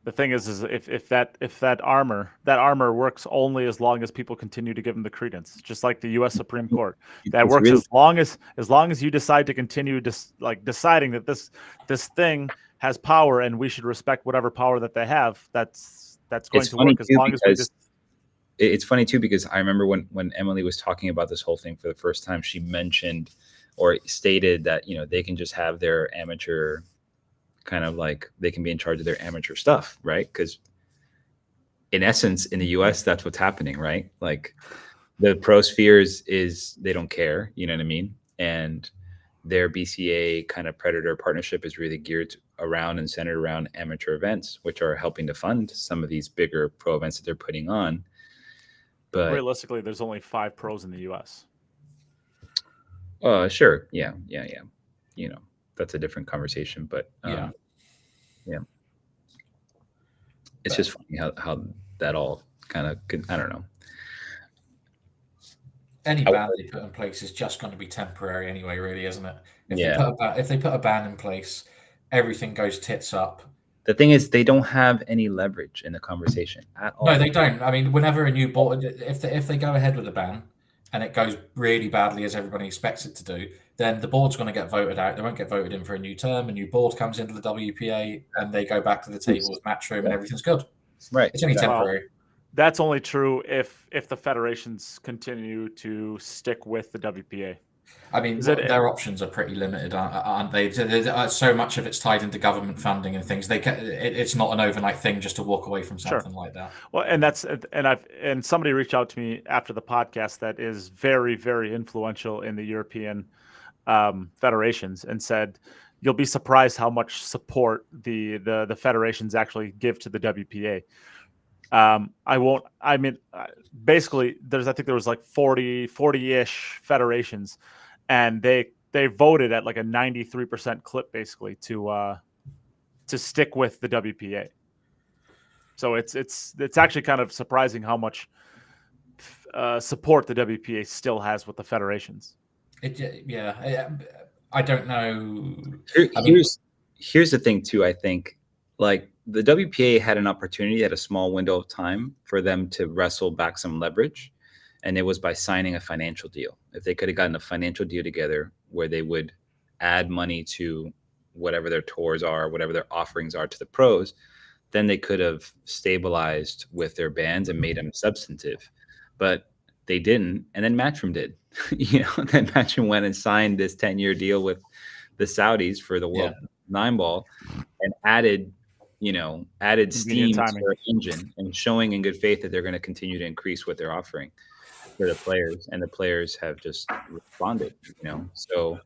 if that armor works only as long as people continue to give them the credence, just like the U.S. Supreme Court. That works really, as long as you decide to continue deciding that this thing has power and we should respect whatever power that they have. That's going to work as long as we just. It's funny too because I remember when Emily was talking about this whole thing for the first time, she mentioned or stated that they can just have their amateur, kind of like they can be in charge of their amateur stuff, right? Because in essence, in the US, that's what's happening, right? Like the pro spheres is they don't care, you know what I mean? And their BCA kind of Predator partnership is really geared around and centered around amateur events, which are helping to fund some of these bigger pro events that they're putting on. But realistically, there's only 5 pros in the US. Sure. Yeah. That's a different conversation, but yeah. It's just funny how that all kind of, I don't know. Any ban they put in place is just going to be temporary anyway, really, isn't it? If they put a ban in place, everything goes tits up. The thing is, they don't have any leverage in the conversation at all. No, they don't. I mean, whenever a new board, if they go ahead with a ban and it goes really badly as everybody expects it to do, then the board's going to get voted out. They won't get voted in for a new term. A new board comes into the WPA and they go back to the table with Matchroom and everything's good. Right. It's only temporary. Well, that's only true if the federations continue to stick with the WPA. I mean, their options are pretty limited, aren't they? So much of it's tied into government funding and things. It's not an overnight thing just to walk away from something like that. Well, and somebody reached out to me after the podcast that is very, very influential in the European federations and said, "You'll be surprised how much support the federations actually give to the WPA." Basically I think there was like 40-ish federations and they voted at like a 93% clip basically to stick with the WPA. So it's actually kind of surprising how much support the WPA still has with the federations. I don't know. Here's the thing too, I think, like the WPA had an opportunity at a small window of time for them to wrestle back some leverage. And it was by signing a financial deal. If they could have gotten a financial deal together where they would add money to whatever their tours are, whatever their offerings are to the pros, then they could have stabilized with their bands and made them substantive. But they didn't. And then Matchroom did. Then Matchroom went and signed this 10-year deal with the Saudis for the World 9 ball and added steam to their engine and showing in good faith that they're going to continue to increase what they're offering for the players, and the players have just responded. So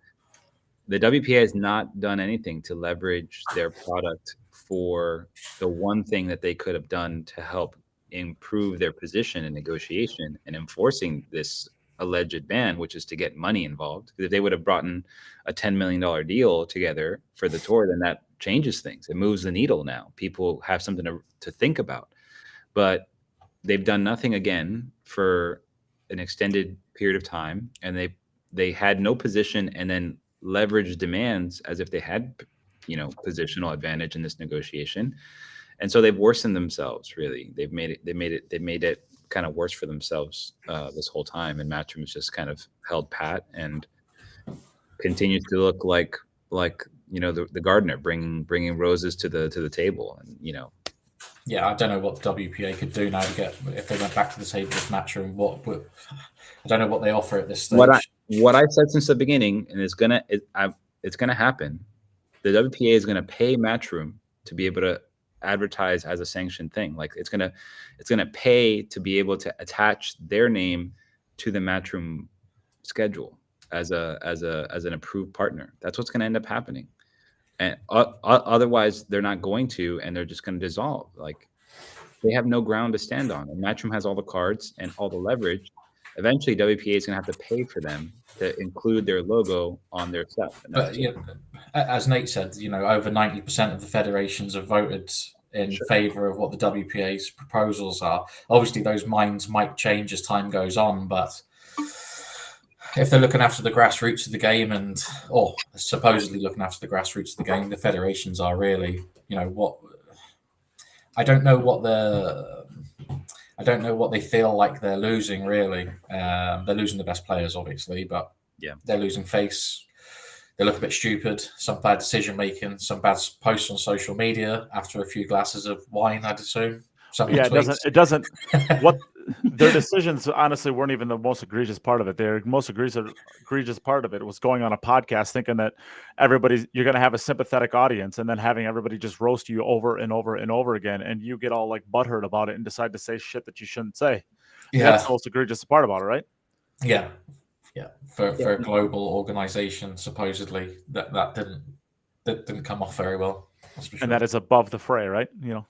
the WPA has not done anything to leverage their product for the one thing that they could have done to help improve their position in negotiation and enforcing this alleged ban, which is to get money involved. Because if they would have brought in a $10 million deal together for the tour, then that changes things. It moves the needle now. People have something to think about. But they've done nothing again for an extended period of time, and they had no position and then leveraged demands as if they had positional advantage in this negotiation. And so they've worsened themselves, really. They made it kind of worse for themselves this whole time, and Matchroom's just kind of held pat and continues to look like the gardener bringing roses to the table. And I don't know what the WPA could do now to get, if they went back to the table with Matchroom. I don't know what they offer at this stage. What I've said since the beginning, and it's gonna happen. The WPA is gonna pay Matchroom to be able to advertised as a sanctioned thing. Like it's gonna pay to be able to attach their name to the Matchroom schedule as an approved partner. That's what's going to end up happening. And otherwise, they're not going to, and they're just going to dissolve. Like they have no ground to stand on. And Matchroom has all the cards and all the leverage. Eventually, WPA is going to have to pay for them to include their logo on their stuff. And But as Nate said, over 90% of the federations have voted in favor of what the WPA's proposals are. Obviously, those minds might change as time goes on, but if they're looking after the grassroots of the game or supposedly looking after the grassroots of the game, the federations are really, what I don't know what they feel like they're losing. Really, they're losing the best players, obviously, but they're losing face. They look a bit stupid. Some bad decision making. Some bad posts on social media after a few glasses of wine, I'd assume. It doesn't. What their decisions honestly weren't even the most egregious part of it. Their most egregious part of it was going on a podcast thinking that you're going to have a sympathetic audience, and then having everybody just roast you over and over and over again, and you get all like butthurt about it and decide to say shit that you shouldn't say. Yeah, that's the most egregious part about it, right? Yeah. For a global organization, supposedly that didn't come off very well. Sure. And that is above the fray, right? Yeah.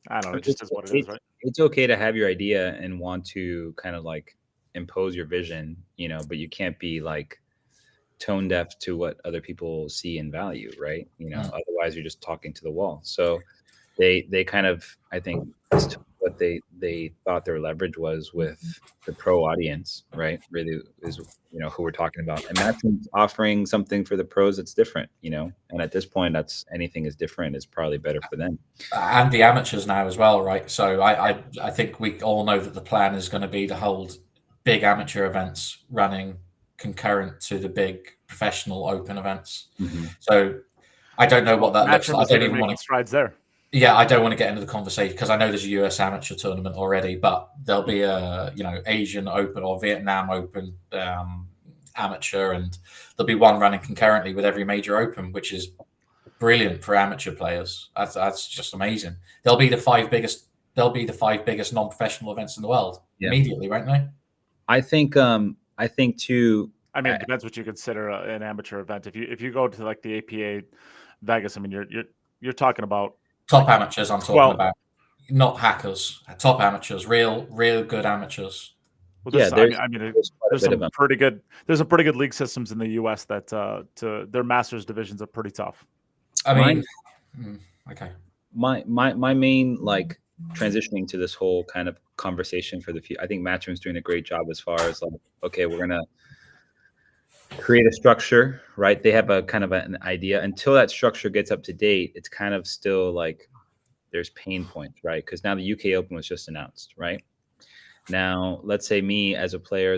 I don't know. It just is what it is, right? It's okay to have your idea and want to kind of like impose your vision, but you can't be like tone deaf to what other people see and value, right? Otherwise you're just talking to the wall. So they kind of, I think, what they thought their leverage was with the pro audience, right? Really is, who we're talking about. And that's offering something for the pros that's different, and at this point, anything is different is probably better for them. And the amateurs now as well, right? So I think we all know that the plan is going to be to hold big amateur events running concurrent to the big professional open events. Mm-hmm. So I don't know what that looks like. I don't even want to strides there. Yeah, I don't want to get into the conversation because I know there's a US amateur tournament already, but there'll be a Asian Open or Vietnam Open amateur, and there'll be one running concurrently with every major Open, which is brilliant for amateur players. That's just amazing. They'll be the five biggest non-professional events in the world immediately, won't they? I think too. I mean, it depends what you consider an amateur event. If you go to like the APA Vegas, I mean, you're talking about top amateurs. I'm talking about, not hackers. Top amateurs, real good amateurs. Well, there's some pretty good league systems in the U.S. that their masters divisions are pretty tough. I mean, okay. My main like transitioning to this whole kind of conversation for the future. I think Matchroom's doing a great job as far as like, okay, we're gonna create a structure, right? They have a kind of an idea. Until that structure gets up to date, it's kind of still like there's pain points, right? Because now the UK Open was just announced, right? Now, let's say me as a player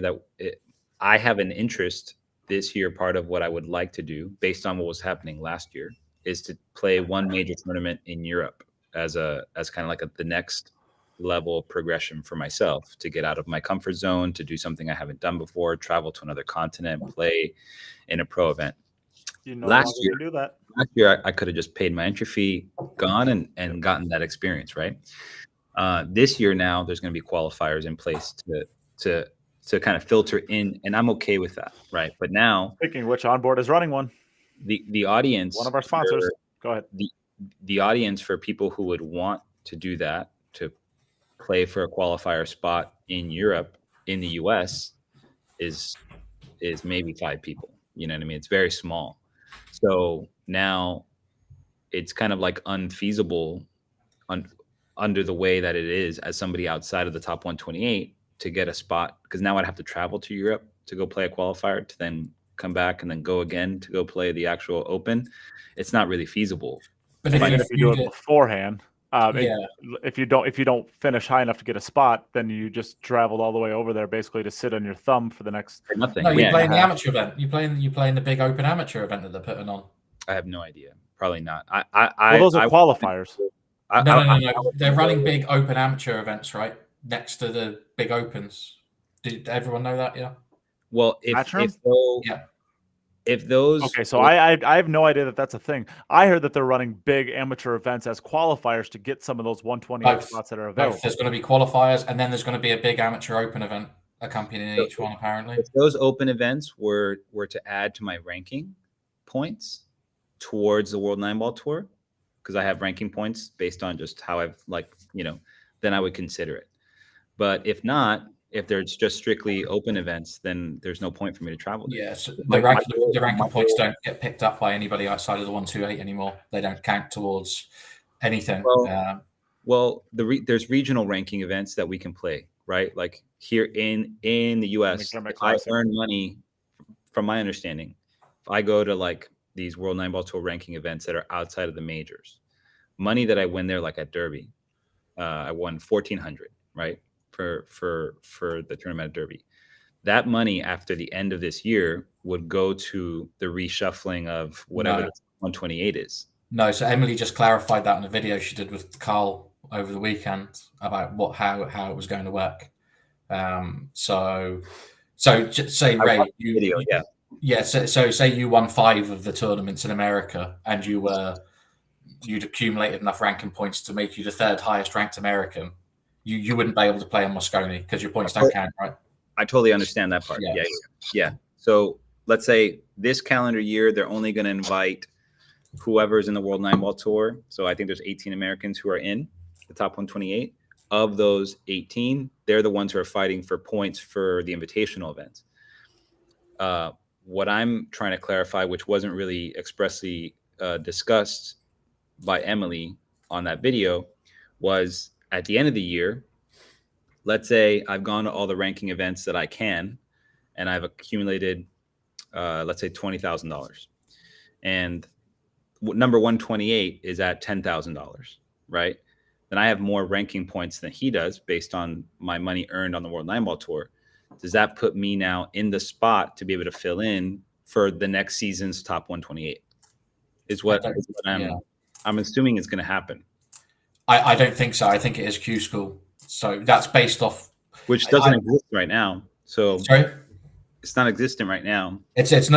I have an interest this year. Part of what I would like to do based on what was happening last year is to play one major tournament in Europe as kind of like the next level of progression for myself, to get out of my comfort zone, to do something I haven't done before, travel to another continent, play in a pro event. Last year I could have just paid my entry fee, gone and gotten that experience, right? This year now there's going to be qualifiers in place to kind of filter in, and I'm okay with that, right? But now, speaking of which, Onboard is running one. The audience, one of our sponsors. Go ahead. The audience for people who would want to do that, to play for a qualifier spot in Europe, in the US, is maybe 5 people. You know what I mean? It's very small. So now it's kind of like unfeasible under the way that it is as somebody outside of the top 128 to get a spot, because now I'd have to travel to Europe to go play a qualifier, to then come back and then go again to go play the actual Open. It's not really feasible. But if you do it beforehand, if you don't finish high enough to get a spot, then you just traveled all the way over there basically to sit on your thumb for the next. For nothing. No, you're playing the amateur event. You're playing the big Open amateur event that they're putting on. I have no idea. Probably not. Those are qualifiers. No. They're running big Open amateur events, right, next to the big Opens. Did everyone know that? Yeah. Well, if those Okay, so I have no idea that that's a thing. I heard that they're running big amateur events as qualifiers to get some of those 128 spots that are available. There's going to be qualifiers, and then there's going to be a big amateur open event accompanying each one, apparently. If those open events were to add to my ranking points towards the World 9-Ball Tour, because I have ranking points based on just how I've then I would consider it. But if not, if there's just strictly open events, then there's no point for me to travel there. Yes, the ranking points don't get picked up by anybody outside of the 128 anymore. They don't count towards anything. Well, there's regional ranking events that we can play, right? Like here in the US, if I earn money, from my understanding, if I go to like these World 9-Ball Tour ranking events that are outside of the majors, money that I win there, like at Derby, I won 1,400, right? For the tournament at Derby. That money after the end of this year would go to the reshuffling of whatever the 128 is. No, so Emily just clarified that in a video she did with Carl over the weekend about how it was going to work. So just say, Ray, so say you won 5 of the tournaments in America, and you'd accumulated enough ranking points to make you the 3rd highest ranked American. You wouldn't be able to play on Moscone because your points don't count, right? I totally understand that part. Yeah. So let's say this calendar year, they're only going to invite whoever's in the World 9-Ball Tour. So I think there's 18 Americans who are in the top 128. Of those 18, they're the ones who are fighting for points for the invitational events. What I'm trying to clarify, which wasn't really expressly discussed by Emily on that video, was at the end of the year, let's say I've gone to all the ranking events that I can, and I've accumulated, let's say $20,000, and number 128 is at $10,000, right? Then I have more ranking points than he does based on my money earned on the World 9-Ball Tour. Does that put me now in the spot to be able to fill in for the next season's top 128? Is what I'm assuming is going to happen. I don't think so. I think it is Q School. So that's based off, which doesn't exist right now. So sorry, it's not existent right now. It's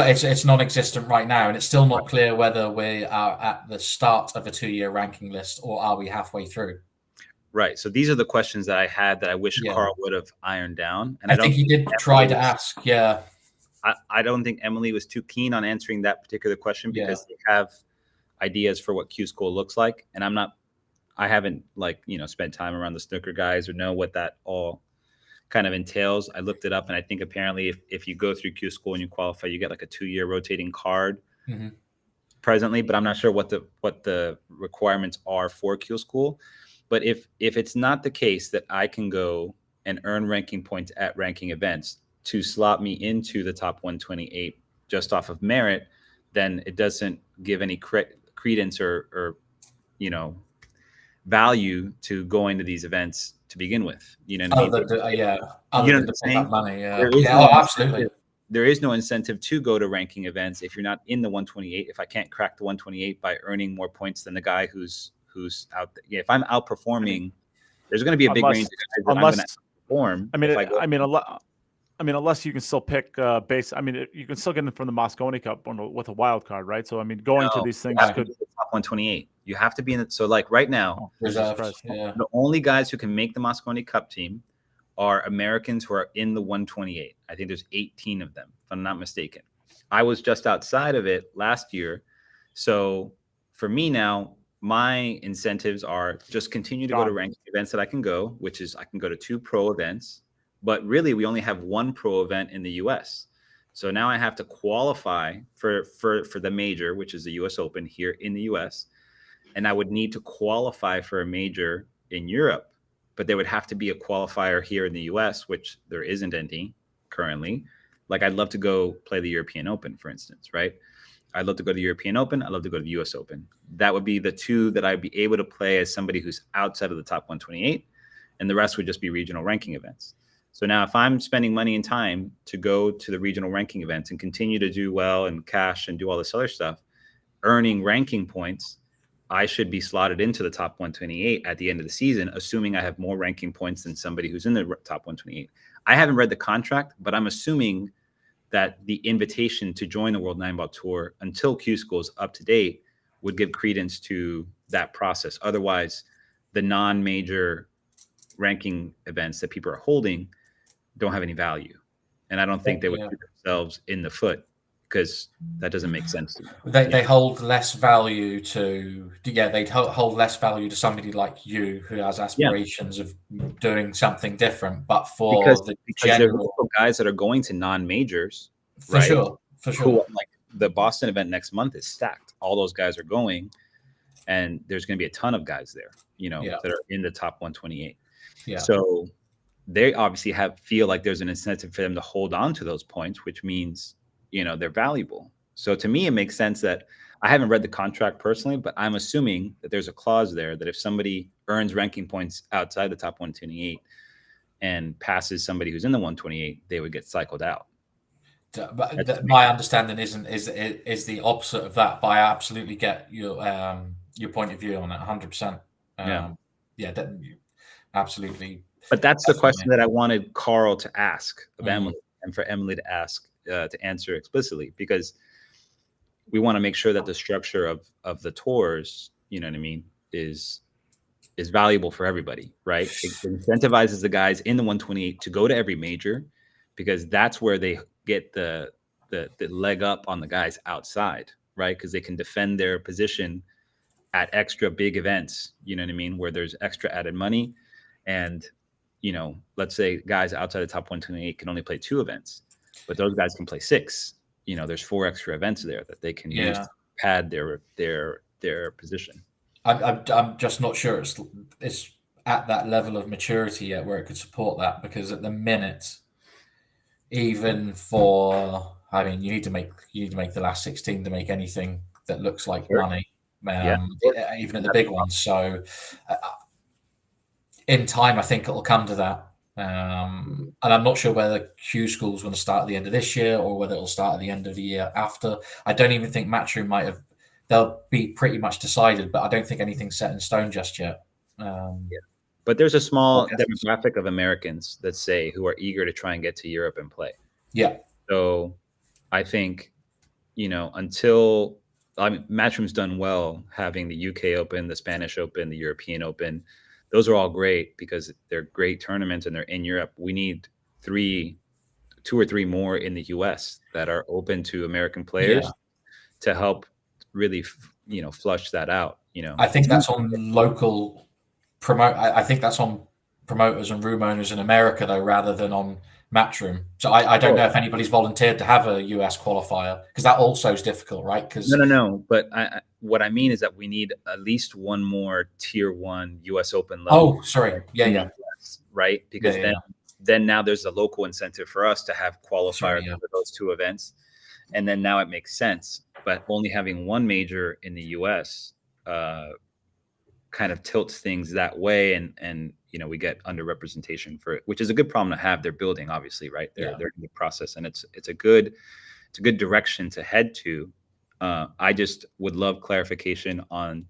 non-existent right now, and it's still not clear whether we are at the start of a 2-year ranking list or are we halfway through. Right. So these are the questions that I had that I wish Carl would have ironed down. And I think he did try to ask. Yeah. I don't think Emily was too keen on answering that particular question because they have ideas for what Q School looks like, and I haven't spent time around the snooker guys or know what that all kind of entails. I looked it up, and I think apparently if you go through Q School and you qualify, you get like a 2-year rotating card presently, but I'm not sure what the requirements are for Q School. But if it's not the case that I can go and earn ranking points at ranking events to slot me into the top 128 just off of merit, then it doesn't give any credence or value to going to these events to begin with. You know what I mean? Money. Absolutely. There is no incentive to go to ranking events if you're not in the 128. If I can't crack the 128 by earning more points than the guy who's out there. If I'm outperforming, there's going to be a big range of guys that I'm going to outperform. Unless you can still pick base. I mean, you can still get in from the Moscone Cup with a wild card, right? So I mean, going to these things could top 128. You have to be in it. So like right now, the only guys who can make the Moscone Cup team are Americans who are in the 128. I think there's 18 of them, if I'm not mistaken. I was just outside of it last year. So for me now, my incentives are just continue to go to ranking events that I can go, which is I can go to 2 pro events, but really we only have 1 pro event in the US. So now I have to qualify for the major, which is the US Open here in the US. And I would need to qualify for a major in Europe, but there would have to be a qualifier here in the US, which there isn't any currently. Like I'd love to go play the European Open, for instance, right? I'd love to go to the European Open. I'd love to go to the US Open. That would be the 2 that I'd be able to play as somebody who's outside of the top 128. And the rest would just be regional ranking events. So now if I'm spending money and time to go to the regional ranking events and continue to do well and cash and do all this other stuff, earning ranking points, I should be slotted into the top 128 at the end of the season, assuming I have more ranking points than somebody who's in the top 128. I haven't read the contract, but I'm assuming that the invitation to join the World 9-Ball Tour until Q School is up to date would give credence to that process. Otherwise, the non-major ranking events that people are holding don't have any value. And I don't think they would shoot themselves in the foot, because that doesn't make sense to me. They hold less value to they'd hold less value to somebody like you who has aspirations of doing something different. But for the general guys that are going to non-majors, for sure, who, like the Boston event next month is stacked. All those guys are going, and there's going to be a ton of guys there, that are in the top 128. Yeah. So they obviously feel like there's an incentive for them to hold on to those points, which means, they're valuable. So to me, it makes sense that I haven't read the contract personally, but I'm assuming that there's a clause there that if somebody earns ranking points outside the top 128 and passes somebody who's in the 128, they would get cycled out. But my understanding is the opposite of that. But I absolutely get your point of view on it, 100%. Absolutely. But that's the question that I wanted Carl to ask of Emily, and for Emily to ask to answer explicitly, because we want to make sure that the structure of the tours, is valuable for everybody, right? It incentivizes the guys in the 128 to go to every major, because that's where they get the leg up on the guys outside, right? Because they can defend their position at extra big events, where there's extra added money. And, let's say guys outside the top 128 can only play 2 events, but those guys can play 6. There's 4 extra events there that they can use to pad their position. I'm just not sure it's at that level of maturity yet where it could support that, because at the minute, even for, you need to make the last 16 to make anything that looks like money, even at the big ones. So in time, I think it'll come to that. And I'm not sure whether Q School is going to start at the end of this year or whether it'll start at the end of the year after. I don't even think Matchroom they'll be pretty much decided, but I don't think anything's set in stone just yet. But there's a small demographic of Americans who are eager to try and get to Europe and play. Yeah. So I think, until Matchroom's done well having the UK Open, the Spanish Open, the European Open. Those are all great because they're great tournaments and they're in Europe. We need 2 or 3 more in the US that are open to American players to help really, flush that out. I think that's on local I think that's on promoters and room owners in America, though, rather than on Matchroom. So I don't know if anybody's volunteered to have a US qualifier, because that also is difficult, right? Because no. But what I mean is that we need at least one more tier 1 US Open level. Oh, sorry. Yeah. Right? Because then now there's a local incentive for us to have qualifiers for those 2 events. And then now it makes sense. But only having one major in the US kind of tilts things that way, and we get underrepresentation for it, which is a good problem to have. They're building, obviously, right? They're in the process, and it's a good direction to head to. I just would love clarification on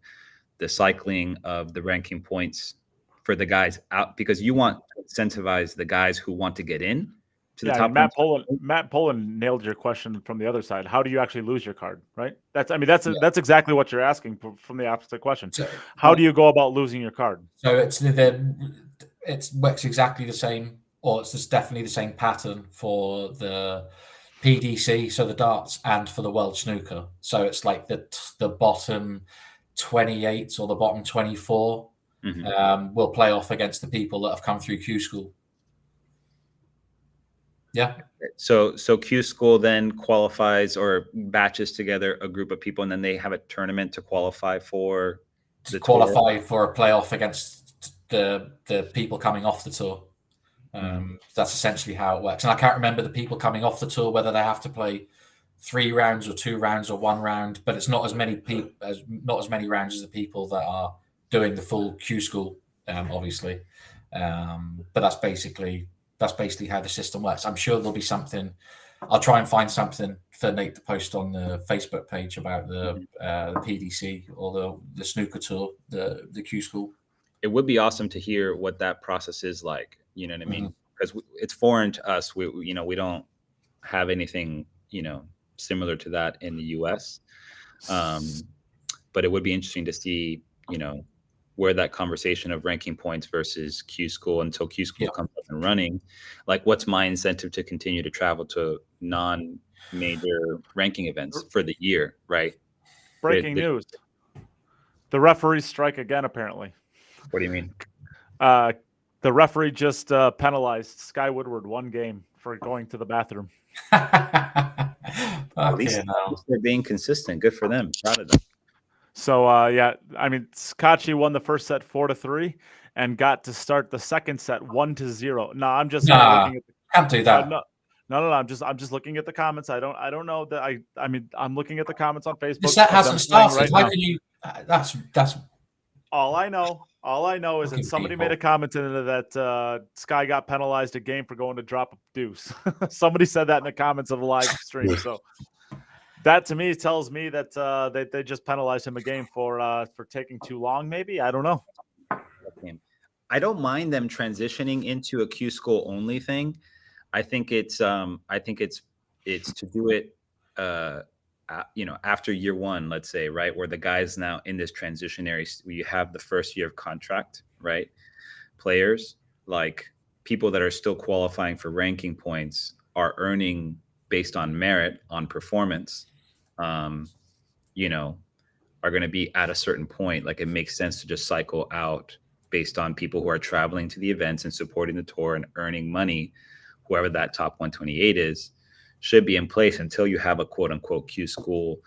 the cycling of the ranking points for the guys out, because you want to incentivize the guys who want to get in to the top. Matt Poland nailed your question from the other side. How do you actually lose your card, right? That's exactly what you're asking from the opposite question. So, how do you go about losing your card? So it's works exactly the same, or it's just definitely the same pattern for the PDC, so the darts, and for the World Snooker. So it's like the bottom 28 or the bottom 24 will play off against the people that have come through Q School. Yeah. So Q School then qualifies or batches together a group of people, and then they have a tournament to qualify for for a playoff against the people coming off the tour. That's essentially how it works. And I can't remember the people coming off the tour whether they have to play 3 rounds or 2 rounds or 1 round, but it's not as many rounds as the people that are doing the full Q School, obviously. But that's basically how the system works. I'm sure there'll be something. I'll try and find something for Nate to post on the Facebook page about the PDC or the snooker tour, the Q School. It would be awesome to hear what that process is like. You know what I mean? Because it's foreign to us. We don't have anything, similar to that in the US. But it would be interesting to see, where that conversation of ranking points versus Q school until Q school comes up and running. Like, what's my incentive to continue to travel to non-major ranking events for the year, right? Breaking news. The referees strike again, apparently. What do you mean? The referee just penalized Sky Woodward 1 game for going to the bathroom. At least they're being consistent. Good for them. Proud of them. So, Scotchy won the first set 4-3 and got to start the second set 1-0. No, I'm just looking at can't do that. No. I'm just looking at the comments. I don't know that I'm looking at the comments on Facebook. The set hasn't started. How can you? That's all I know. All I know is that somebody made a comment in it that Sky got penalized a game for going to drop a deuce. Somebody said that in the comments of the live stream. So that to me tells me that they just penalized him a game for taking too long. Maybe, I don't know. I don't mind them transitioning into a Q school only thing. I think it's to do it after year one, let's say, right, where the guy's now in this transitionary, where you have the first year of contract, right? Players, like people that are still qualifying for ranking points, are earning based on merit, on performance, are going to be at a certain point. Like, it makes sense to just cycle out based on people who are traveling to the events and supporting the tour and earning money. Whoever that top 128 is should be in place until you have a quote unquote Q school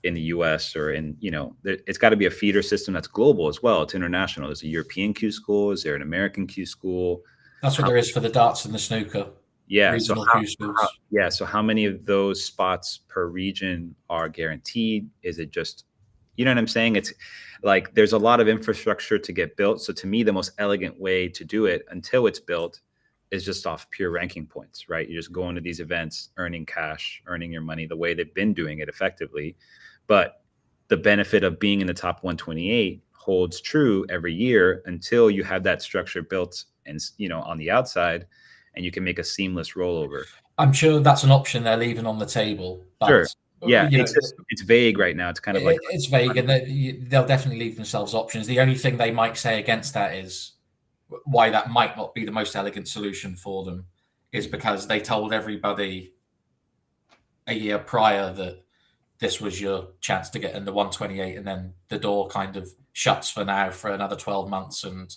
in the US, or in, it's got to be a feeder system that's global as well. It's international. There's a European Q school. Is there an American Q school? That's what there is for the darts and the snooker. Yeah. So how many of those spots per region are guaranteed? Is it just, you know what I'm saying? It's like, there's a lot of infrastructure to get built. So to me, the most elegant way to do it until it's built is just off pure ranking points, right? You're just going to these events, earning cash, earning your money the way they've been doing it effectively. But the benefit of being in the top 128 holds true every year until you have that structure built and, on the outside, and you can make a seamless rollover. I'm sure that's an option they're leaving on the table. But, sure. Yeah, it's vague right now. It's kind of like it's vague, and they'll definitely leave themselves options. The only thing they might say against that is why that might not be the most elegant solution for them is because they told everybody a year prior that this was your chance to get in the 128, and then the door kind of shuts for now for another 12 months, and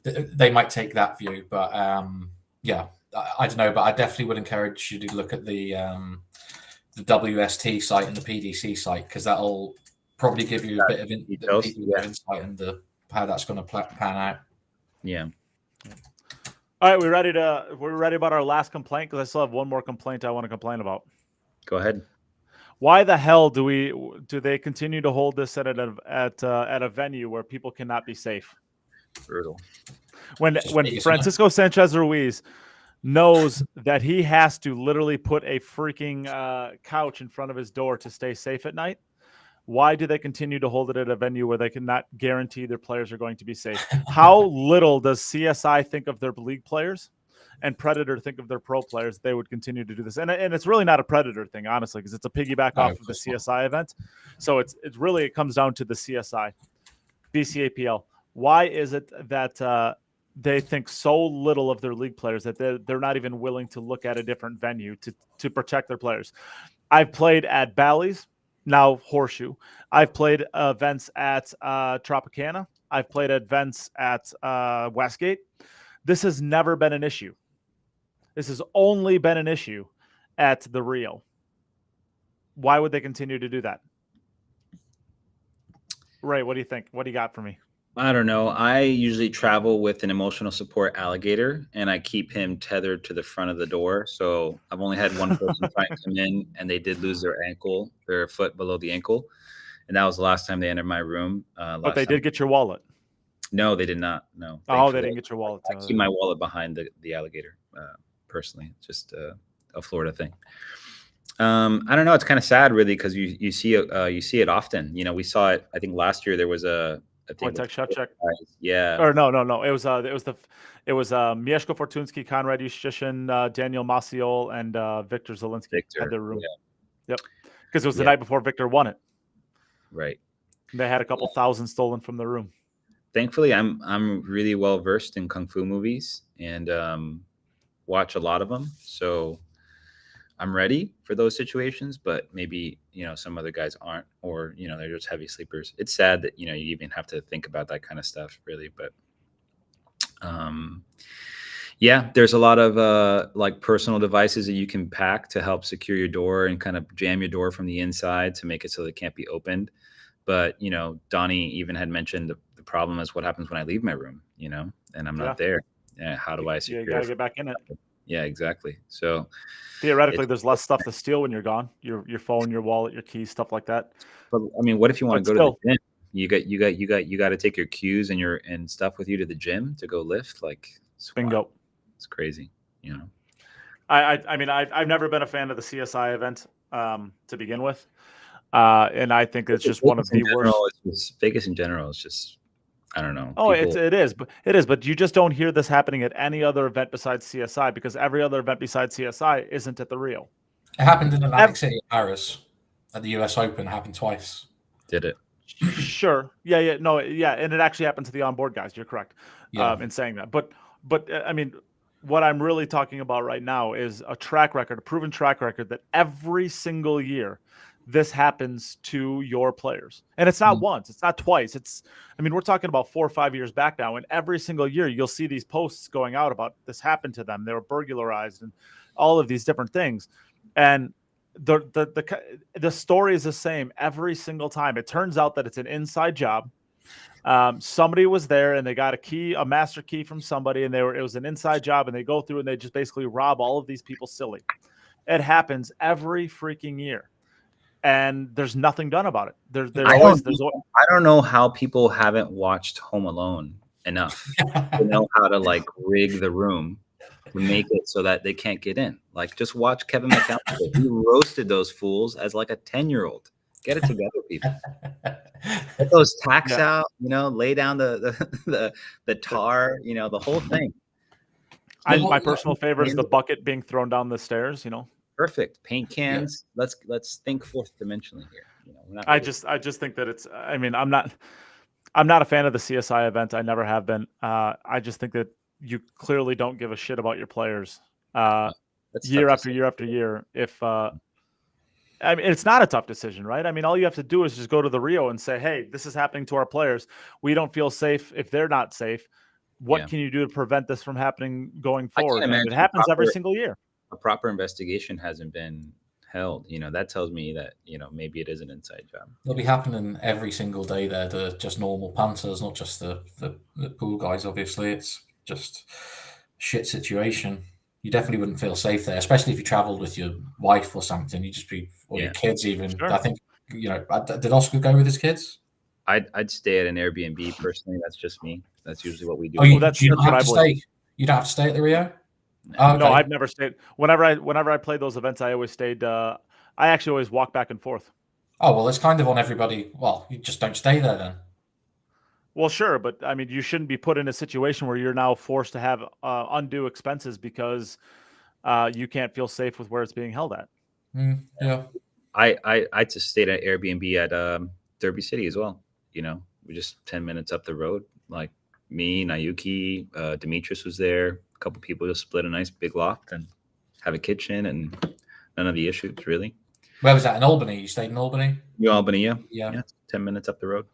they might take that view. But I don't know, but I definitely would encourage you to look at the WST site and the PDC site, because that'll probably give you a bit of insight into how that's going to pan out. Yeah. All right, we're ready about our last complaint, because I still have one more complaint I want to complain about. Go ahead. Why the hell do they continue to hold this at a venue where people cannot be safe? Brutal. When Francisco Sanchez Ruiz knows that he has to literally put a freaking couch in front of his door to stay safe at night, why do they continue to hold it at a venue where they cannot guarantee their players are going to be safe? How little does CSI think of their league players and Predator think of their pro players? They would continue to do this. And it's really not a Predator thing, honestly, because it's a piggyback off of the CSI event. So it comes down to the CSI, BCAPL. Why is it that they think so little of their league players that they're not even willing to look at a different venue to protect their players? I've played at Bally's, now Horseshoe. I've played events at Tropicana. I've played at events at Westgate. This has never been an issue. This has only been an issue at the Rio. Why would they continue to do that? Ray, what do you think? What do you got for me? I don't know. I usually travel with an emotional support alligator, and I keep him tethered to the front of the door. So I've only had one person try and come in, and they did lose their foot below the ankle. And that was the last time they entered my room. But they did get your wallet. No, they did not. No. Oh, they didn't get your wallet. I keep my wallet behind the alligator, personally. It's just a Florida thing. I don't know. It's kind of sad, really, because you see it often. We saw it. I think last year there was a I think Wojtek Szewczuk. Yeah. Or no. It was Mieszko Fortunski, Konrad Juszczyszyn, Daniel Maciol, and Victor Zielinski Victor. had their room. Yeah. Yep. Because it was the Yeah. night before Victor won it. Right. They had a couple thousand stolen from the room. Thankfully, I'm really well versed in kung fu movies and watch a lot of them. So I'm ready for those situations, but maybe, some other guys aren't, or, they're just heavy sleepers. It's sad that, you even have to think about that kind of stuff really. But yeah, there's a lot of like personal devices that you can pack to help secure your door and kind of jam your door from the inside to make it so it can't be opened. But, Donnie even had mentioned the problem is what happens when I leave my room, and I'm not there. Yeah. How do I secure? You gotta get back in it. Yeah, exactly. So theoretically, there's less stuff to steal when you're gone. Your phone, your wallet, your keys, stuff like that. But I mean, what if you want to go to the gym? You got to take your cues and stuff with you to the gym to go lift. Like, bingo. Wow. It's crazy. I mean, I've never been a fan of the CSI event to begin with, and I think it's just one of the worst. Vegas in general is just, I don't know. Oh, it is, but you just don't hear this happening at any other event besides CSI, because every other event besides CSI isn't at the Rio. It happened in Atlantic City, Paris, at the US Open. It happened twice. Did it? Sure. Yeah. And it actually happened to the onboard guys. You're correct in saying that. But I mean, what I'm really talking about right now is a proven track record that every single year this happens to your players. And it's not once, it's not twice. We're talking about 4 or 5 years back now, and every single year you'll see these posts going out about this happened to them. They were burglarized and all of these different things. And the story is the same every single time. It turns out that it's an inside job. Somebody was there and they got a master key from somebody, and it was an inside job, and they go through and they just basically rob all of these people silly. It happens every freaking year, and there's nothing done about it. I don't know how people haven't watched Home Alone enough to know how to like rig the room to make it so that they can't get in. Like, just watch Kevin McAllister. He roasted those fools as like a 10-year-old. Get it together, people. Get those tacks out, lay down the tar, the whole thing. My personal favorite is the bucket being thrown down the stairs, Perfect. Paint cans. Yeah. Let's think fourth dimensionally here. I just think that it's, I'm not a fan of the CSI event. I never have been. I just think that you clearly don't give a shit about your players year after year after year. It's not a tough decision, right? All you have to do is just go to the Rio and say, hey, this is happening to our players. We don't feel safe if they're not safe. What can you do to prevent this from happening going forward? And it happens every single year. A proper investigation hasn't been held. That tells me that, maybe it is an inside job. It'll be happening every single day there to just normal punters, not just the pool guys, obviously. It's just a shit situation. You definitely wouldn't feel safe there, especially if you traveled with your wife or something. You'd just be, or your kids even. Sure. I think, did Oscar go with his kids? I'd stay at an Airbnb personally. That's just me. That's usually what we do. Oh, you don't have to stay. You don't have to stay at the Rio? Oh, okay. No, I've never stayed. Whenever I played those events, I always stayed. I actually always walk back and forth. Oh, well, it's kind of on everybody. Well, you just don't stay there then. Well, sure, but you shouldn't be put in a situation where you're now forced to have undue expenses because you can't feel safe with where it's being held at. Yeah, I just stayed at Airbnb at Derby City as well. We just 10 minutes up the road. Like me, Nayuki, Demetrius was there. A couple people just split a nice big loft and have a kitchen, and none of the issues really. Where was that? In Albany? You stayed in Albany? New Albany, yeah. 10 minutes up the road.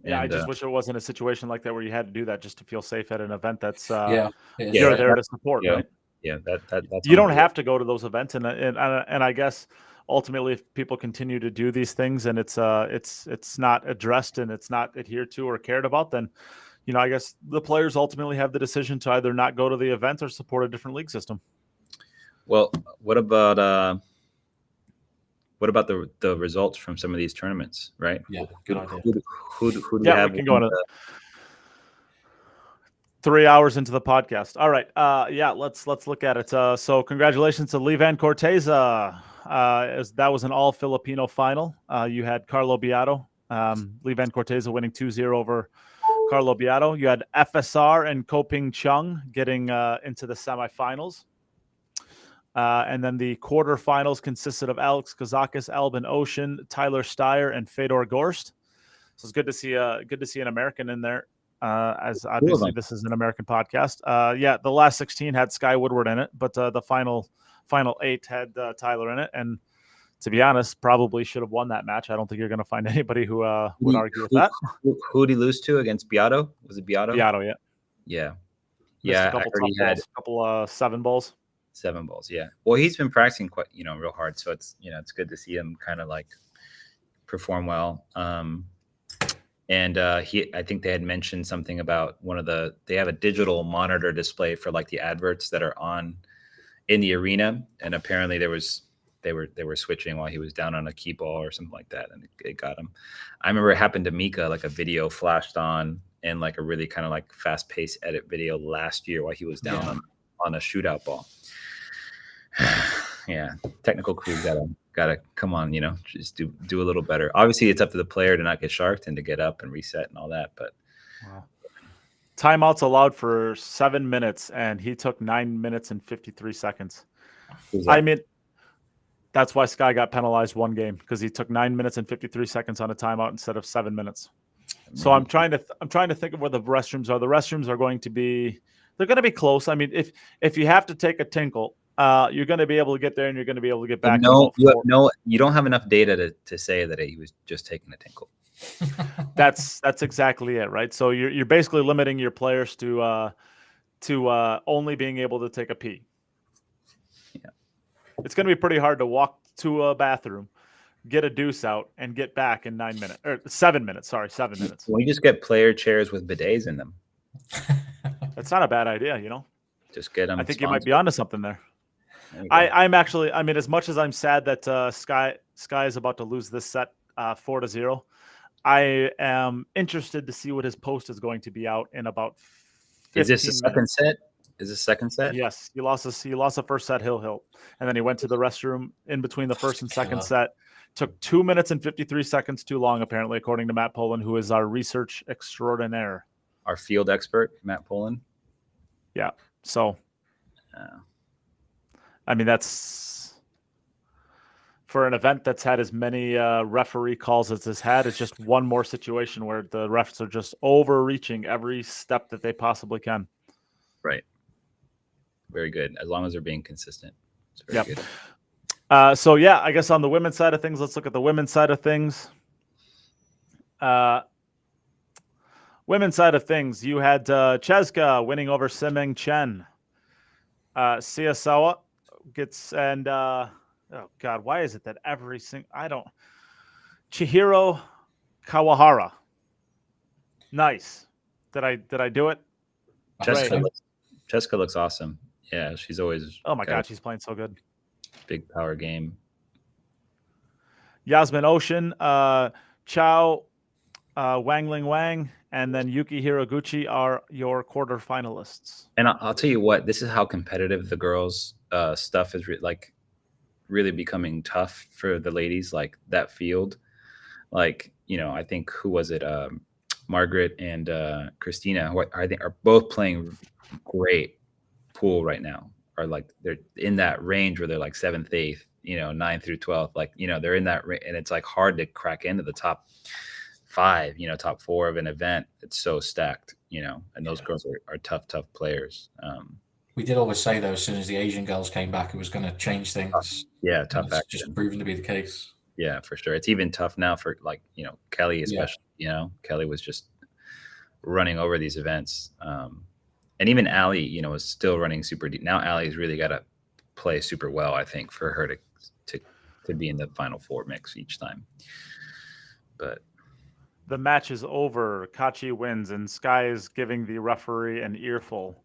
Yeah, I just wish it wasn't a situation like that where you had to do that just to feel safe at an event that's you're there to support, right? Yeah, that's you don't have to go to those events, and I guess ultimately, if people continue to do these things and it's not addressed and it's not adhered to or cared about, then I guess the players ultimately have the decision to either not go to the event or support a different league system. Well, what about the results from some of these tournaments, right? Yeah, good idea. Who do we have? We can go on 3 hours into the podcast. All right. Let's look at it. So congratulations to Levan Corteza. That was an all Filipino final. You had Carlo Beato Livan Corteza winning 2-0 over Carlo Beato. You had FSR and Koping Chung getting into the semifinals. And then the quarterfinals consisted of Alex Kazakis, Albin Ocean, Tyler Steyer, and Fedor Gorst. So it's good to see an American in there. As obviously this is an American podcast. The last 16 had Sky Woodward in it, but the final 8 had Tyler in it. And to be honest, probably should have won that match. I don't think you're going to find anybody who would argue with that. Who did he lose to against Beato? Was it Beato? Beato, yeah. Yeah. Missed a couple 7 balls. 7 balls, yeah. Well, he's been practicing quite, real hard. So it's, it's good to see him kind of like perform well. And I think they had mentioned something about they have a digital monitor display for like the adverts that are on in the arena. And apparently they were switching while he was down on a key ball or something like that. And it got him. I remember it happened to Mika, like a video flashed on in like a really kind of like fast paced edit video last year while he was down on a shootout ball. Yeah. Technical crew gotta come on, just do a little better. Obviously it's up to the player to not get sharked and to get up and reset and all that, but timeouts allowed for 7 minutes and he took 9 minutes and 53 seconds. I mean, that's why Sky got penalized 1 game, because he took 9 minutes and 53 seconds on a timeout instead of 7 minutes. So I'm trying to think of where the restrooms are. The restrooms are they're going to be close. I mean, if you have to take a tinkle, you're going to be able to get there and you're going to be able to get back. You don't have enough data to say that he was just taking a tinkle. That's exactly it, right? So you're basically limiting your players to only being able to take a pee. Yeah, it's going to be pretty hard to walk to a bathroom, get a deuce out, and get back in 9 minutes or 7 minutes. Sorry, 7 minutes. We just get player chairs with bidets in them. That's not a bad idea, Just get them. I think you might be onto something there. I'm actually, as much as I'm sad that Sky is about to lose this set 4-0, I am interested to see what his post is going to be out in about 15 Is this the second set? Is this second set? Yes, he lost the first set hill, and then he went to the restroom in between the first and second set. Took 2 minutes and 53 seconds too long, apparently, according to Matt Poland, who is our research extraordinaire, our field expert, Matt Poland. Yeah. So, that's for an event that's had as many referee calls as it's had. It's just one more situation where the refs are just overreaching every step that they possibly can. Right. Very good. As long as they're being consistent. It's very good. I guess on the women's side of things, let's look at the women's side of things. Women's side of things, you had Chezka winning over Simeng Chen. Siasawa gets, and oh God, why is it that every single, Chihiro Kawahara. Nice. Did I do it? Chezka looks awesome. Yeah, she's always. Oh my God, she's playing so good. Big power game. Yasmin Ocean, Chao, Wang Ling Wang, and then Yuki Hiraguchi are your quarterfinalists. And I'll tell you what, this is how competitive the girls' stuff is really becoming tough for the ladies. Like that field, I think who was it? Margaret and Christina, who I think are both playing great pool right now. Are they're in that range where they're like 7th, 8th, 9th through 12th. They're in that range, and it's hard to crack into the top 5, top 4 of an event. It's so stacked, and those girls are tough players. We did always say though, as soon as the Asian girls came back, it was going to change things. Yeah, tough. It's just proven to be the case. Yeah, for sure. It's even tough now for Kelly, especially. Kelly was just running over these events. And even Allie, is still running super deep. Now Allie's really got to play super well, I think, for her to be in the Final Four mix each time. But the match is over. Kachi wins, and Sky is giving the referee an earful.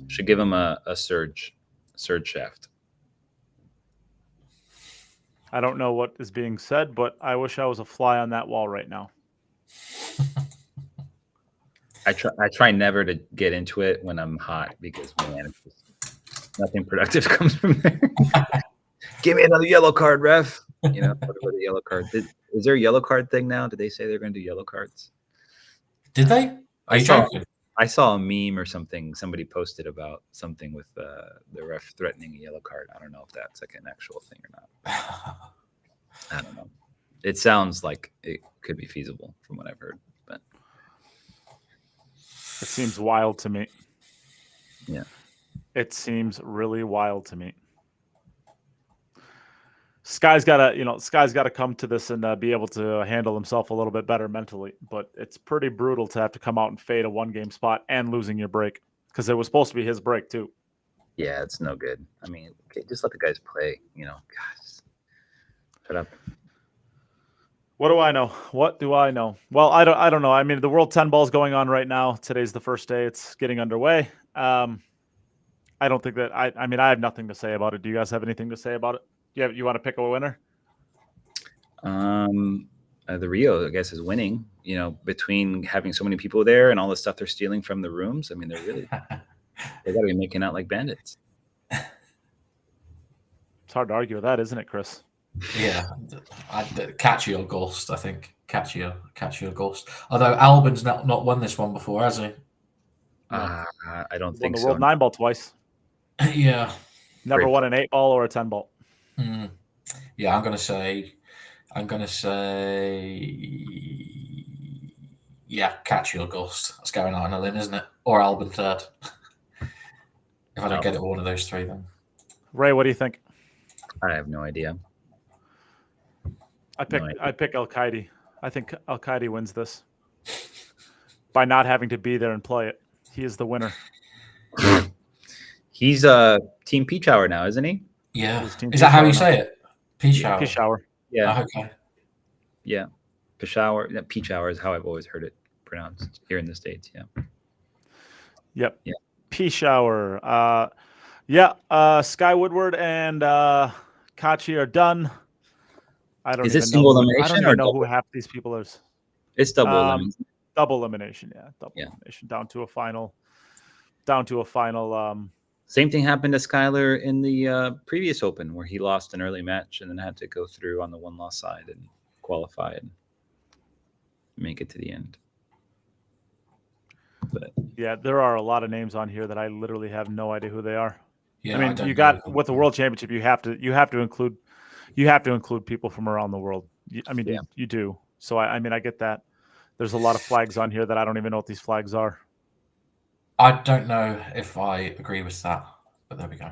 Should give him a surge shaft. I don't know what is being said, but I wish I was a fly on that wall right now. I try never to get into it when I'm hot because nothing productive comes from there. Give me another yellow card, ref. Whatever the yellow card. Is there a yellow card thing now? Did they say they're going to do yellow cards? Did they? Are you joking? I saw a meme or something. Somebody posted about something with the ref threatening a yellow card. I don't know if that's like an actual thing or not. I don't know. It sounds like it could be feasible from what I've heard, but it seems wild to me. Yeah, it seems really wild to me. Sky's got to come to this and be able to handle himself a little bit better mentally. But it's pretty brutal to have to come out and fade a 1-game spot and losing your break, because it was supposed to be his break too. Yeah, it's no good. I mean, okay, just let the guys play. Guys, shut up. What do I know? What do I know? Well, I don't know. I mean, the World 10 Ball is going on right now. Today's the first day. It's getting underway. I don't think that I mean, I have nothing to say about it. Do you guys have anything to say about it? You want to pick a winner? The Rio, I guess, is winning. Between having so many people there and all the stuff they're stealing from the rooms. I mean, they got to be making out like bandits. It's hard to argue with that, isn't it, Chris? Yeah, catchy or ghost. I think catchy or ghost. Although Albin's not won this one before, has he? No. I don't think won the so. World 9 Ball twice. Yeah. Never won an 8 ball or a 10 ball. Yeah, I'm gonna say, yeah, catchy or ghost. That's going out on a limb, isn't it? Or Albin third. If I don't get it one of those three, then. Ray, what do you think? I have no idea. I pick Al Qaeda. I think Al Qaeda wins this by not having to be there and play it. He is the winner. He's Team Peach Hour now, isn't he? Yeah. Is that how you say it? Peach Hour. Peach Hour. Yeah. Oh, okay. Yeah. Peshawar. Peach Hour is how I've always heard it pronounced here in the States. Yeah. Yep. Yeah. Peach Hour. Sky Woodward and Kachi are done. I don't. Is even this single know elimination I don't or even know double? who half these people are. It's double elimination. Double elimination. Yeah. Double elimination down to a final. Same thing happened to Skyler in the previous Open, where he lost an early match and then had to go through on the one-loss side and qualify and make it to the end. But yeah, there are a lot of names on here that I literally have no idea who they are. Yeah, I mean, you got with the World Championship, you have to include people from around the world. You do. So I get that. There's a lot of flags on here that I don't even know what these flags are. I don't know if I agree with that, but there we go.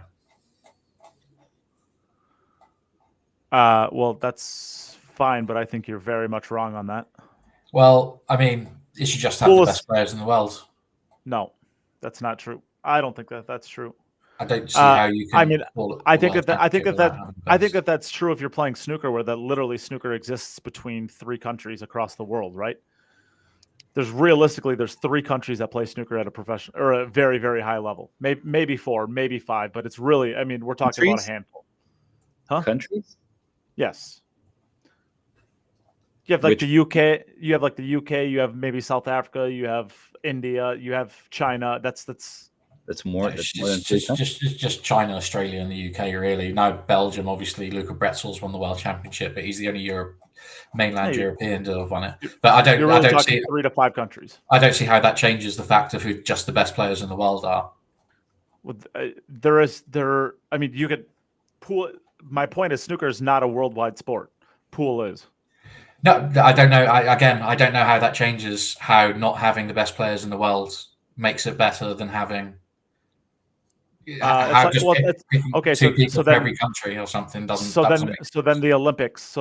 Well, that's fine, but I think you're very much wrong on that. Well, I mean, it should just have the best players in the world. No, that's not true. I don't think that's true. I don't see how you can. I mean, I think that that's true if you're playing snooker, where that literally snooker exists between 3 countries across the world, right? There's 3 countries that play snooker at a professional or a very, very high level. Maybe 4, maybe 5, but it's really, I mean, we're talking about a handful. Huh? Countries? Yes. You have the UK. You have the UK. You have maybe South Africa. You have India. You have China. That's more. That's more than 3 countries. Just China, Australia, and the UK. Really, no Belgium. Obviously, Luca Bretzel's won the World Championship, but he's the only mainland European to have won it. But I don't see 3 to 5 countries. I don't see how that changes the fact of who just the best players in the world are. Well, I mean, you could pool. My point is, snooker is not a worldwide sport. Pool is. No, I don't know. I don't know how that changes. How not having the best players in the world makes it better than having. Okay, two people so from every country or something doesn't. So then the Olympics,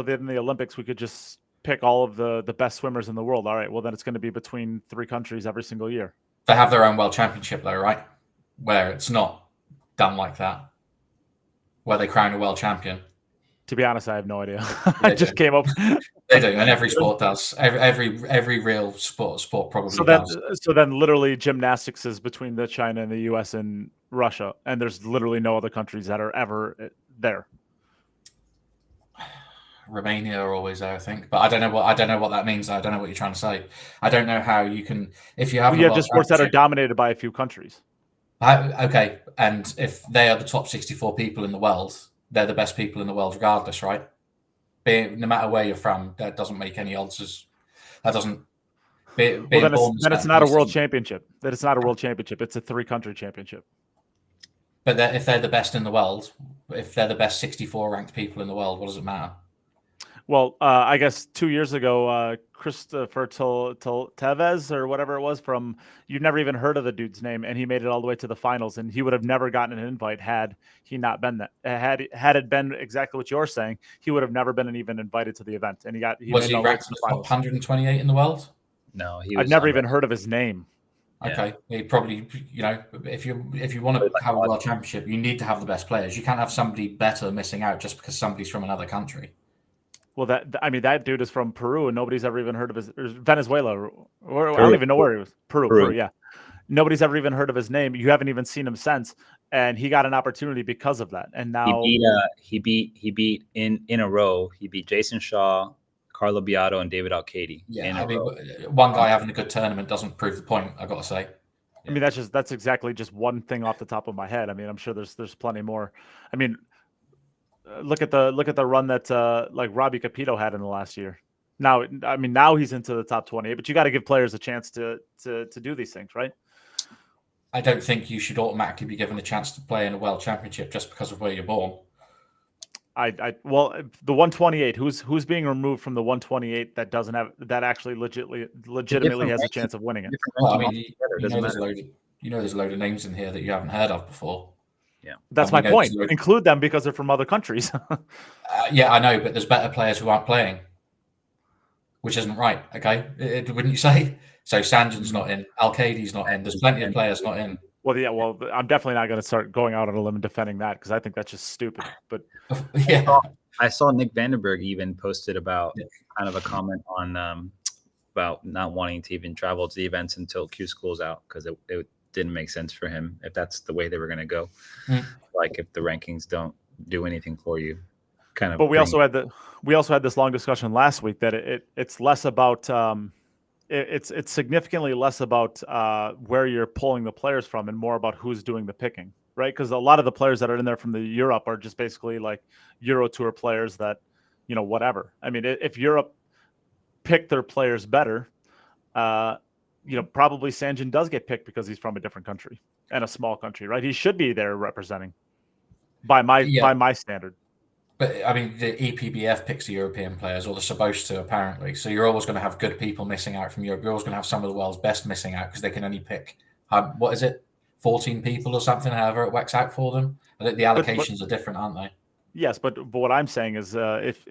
we could just pick all of the best swimmers in the world. All right, well then it's going to be between 3 countries every single year. They have their own World Championship though, right? Where it's not done like that, where they crown a world champion. To be honest, I have no idea. I just came up. They do, and every sport does. Every real sport probably does. So then, literally, gymnastics is between China and the U.S. and Russia, and there's literally no other countries that are ever there. Romania are always there, I think, but I don't know what that means. I don't know what you're trying to say. I don't know how you can if you have. You have just sports that are dominated by a few countries. Okay, and if they are the top 64 people in the world, they're the best people in the world, regardless, right? no matter where you're from, that doesn't make any odds. That doesn't. Being Well, born then it's not a world championship. That it's not a world championship. It's a 3-country championship. But if they're the best in the world, if they're the best 64 ranked people in the world, what does it matter? Well, I guess 2 years ago, Christopher Tevez or whatever it was from, you've never even heard of the dude's name, and he made it all the way to the finals, and he would have never gotten an invite had he not been that. Had it been exactly what you're saying, he would have never been even invited to the event, and he was made he it all the way ranked to the top finals. 128 in the world? No, he. I've never even heard of his name. Okay, he probably, if you want to have a world championship, you need to have the best players. You can't have somebody better missing out just because somebody's from another country. Well, that dude is from Peru, and nobody's ever even heard of his Venezuela. Or I don't even know where he was. Peru, yeah. Nobody's ever even heard of his name. You haven't even seen him since, and he got an opportunity because of that. And now he beat in a row. He beat Jason Shaw, Carlo Beato, and David Alcady. Yeah, I mean, one guy having a good tournament doesn't prove the point. I got to say. I mean, that's exactly just one thing off the top of my head. I mean, I'm sure there's plenty more. I mean, look at the run that like Robbie Capito had in the last year. Now, I mean, now he's into the top 28, but you got to give players a chance to do these things, right? I don't think you should automatically be given a chance to play in a world championship just because of where you're born. Well, the 128, who's being removed from the 128 that doesn't have, that actually legitimately has a chance of winning it? Well, I mean, there's a load of names in here that you haven't heard of before. Yeah, that's my point. Include them because they're from other countries. Yeah, I know, but there's better players who aren't playing, which isn't right. Okay, wouldn't you say? So Sanjan's not in, Alcady's not in. There's plenty of players not in. Well, yeah. Well, I'm definitely not going to start going out on a limb and defending that because I think that's just stupid. But yeah, I saw Nick Vandenberg even posted about kind of a comment on about not wanting to even travel to the events until Q School's out because it didn't make sense for him if that's the way they were going to go. Like if the rankings don't do anything for you, kind of. But we also had this long discussion last week that it's less about it's significantly less about where you're pulling the players from and more about who's doing the picking, right? Because a lot of the players that are in there from the Europe are just basically like Euro Tour players that, whatever. I mean, if Europe picked their players better, probably Sanjan does get picked because he's from a different country and a small country, right? He should be there representing by my standard. But I mean, the EPBF picks the European players, or they're supposed to, apparently. So you're always going to have good people missing out from Europe. You're always going to have some of the world's best missing out because they can only pick, 14 people or something, however it works out for them. I think the allocations are different, aren't they? Yes, but what I'm saying is if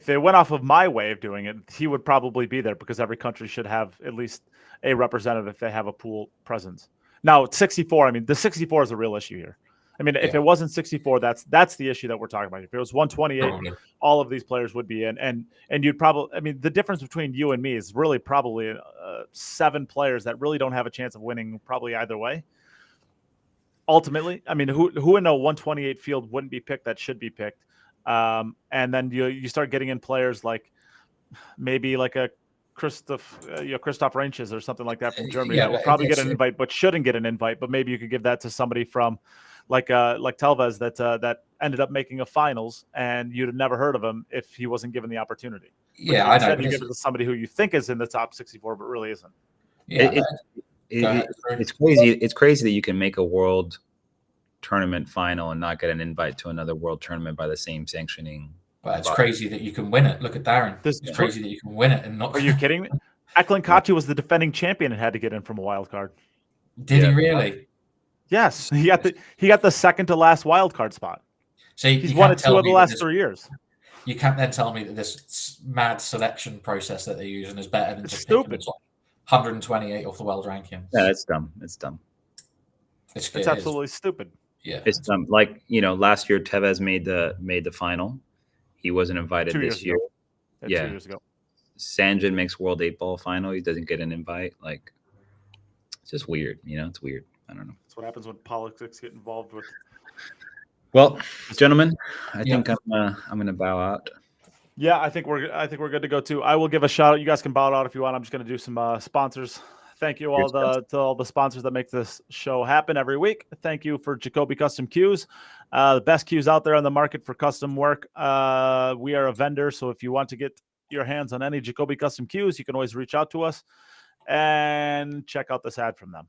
they went off of my way of doing it, he would probably be there because every country should have at least a representative if they have a pool presence. Now, 64, I mean, the 64 is a real issue here. I mean, if it wasn't 64, that's the issue that we're talking about. If it was 128, all of these players would be in, and you'd probably, I mean, the difference between you and me is really probably 7 players that really don't have a chance of winning probably either way. Ultimately, I mean, who in a 128 field wouldn't be picked that should be picked? And then you start getting in players like maybe like a Christoph Ranches or something like that from Germany that will probably get an invite but shouldn't get an invite. But maybe you could give that to somebody from like Telvez that ended up making a finals and you'd have never heard of him if he wasn't given the opportunity. Yeah, I know. You give it to somebody who you think is in the top 64 but really isn't. Yeah, it's crazy. It's crazy that you can make a world tournament final and not get an invite to another world tournament by the same sanctioning. But it's crazy that you can win it. Look at Darren. It's crazy that you can win it and not. Are you kidding me? Eklund Kachi was the defending champion and had to get in from a wild card. Did he really? Yes, he got the second to last wild card spot. So he's won it 2 of the last 3 years. You can't then tell me that this mad selection process that they're using is better than just stupid. Picking 128 off the world ranking. Yeah, it's dumb. It's dumb. It's absolutely stupid. Yeah, it's dumb. Like last year Tevez made the final. He wasn't invited this year. 2 years ago. Sanjan makes World 8-ball final. He doesn't get an invite. Like, it's just weird. It's weird. I don't know. That's what happens when politics get involved with. Well, gentlemen, I think I'm going to bow out. Yeah, I think we're good to go too. I will give a shout out. You guys can bow out if you want. I'm just going to do some sponsors Thank you to all the sponsors that make this show happen every week. Thank you for Jacoby Custom Cues, the best cues out there on the market for custom work. We are a vendor, so if you want to get your hands on any Jacoby Custom Cues, you can always reach out to us and check out this ad from them.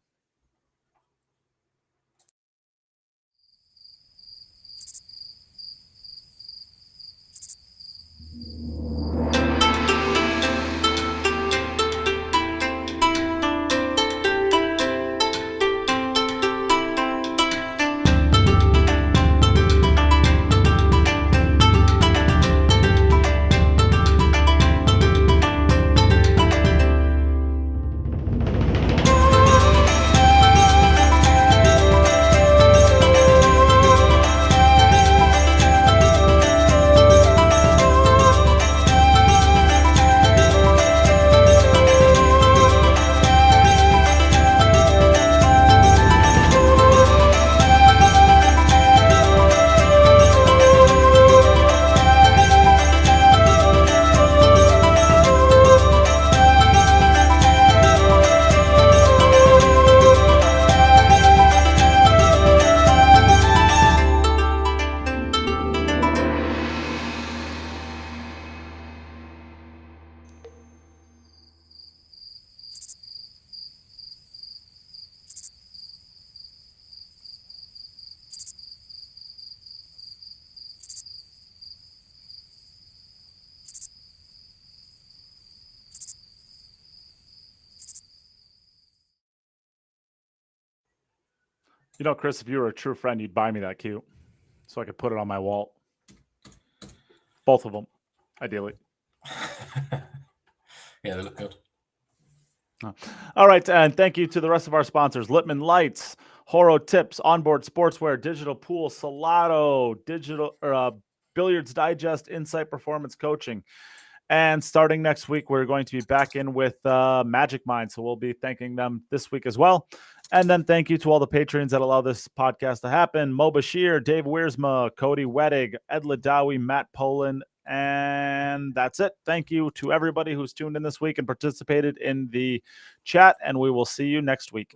You know, Chris, if you were a true friend, you'd buy me that cue so I could put it on my wall. Both of them, ideally. Yeah, they look good. All right, and thank you to the rest of our sponsors: Littman Lights, Horo Tips, Onboard Sportswear, Digital Pool, Salado, Digital Billiards Digest, Insight Performance Coaching. And starting next week, we're going to be back in with Magic Mind, so we'll be thanking them this week as well. And then thank you to all the patrons that allow this podcast to happen: Mo Bashir, Dave Wiersma, Cody Wettig, Ed Ladawi, Matt Poland, and that's it. Thank you to everybody who's tuned in this week and participated in the chat, and we will see you next week.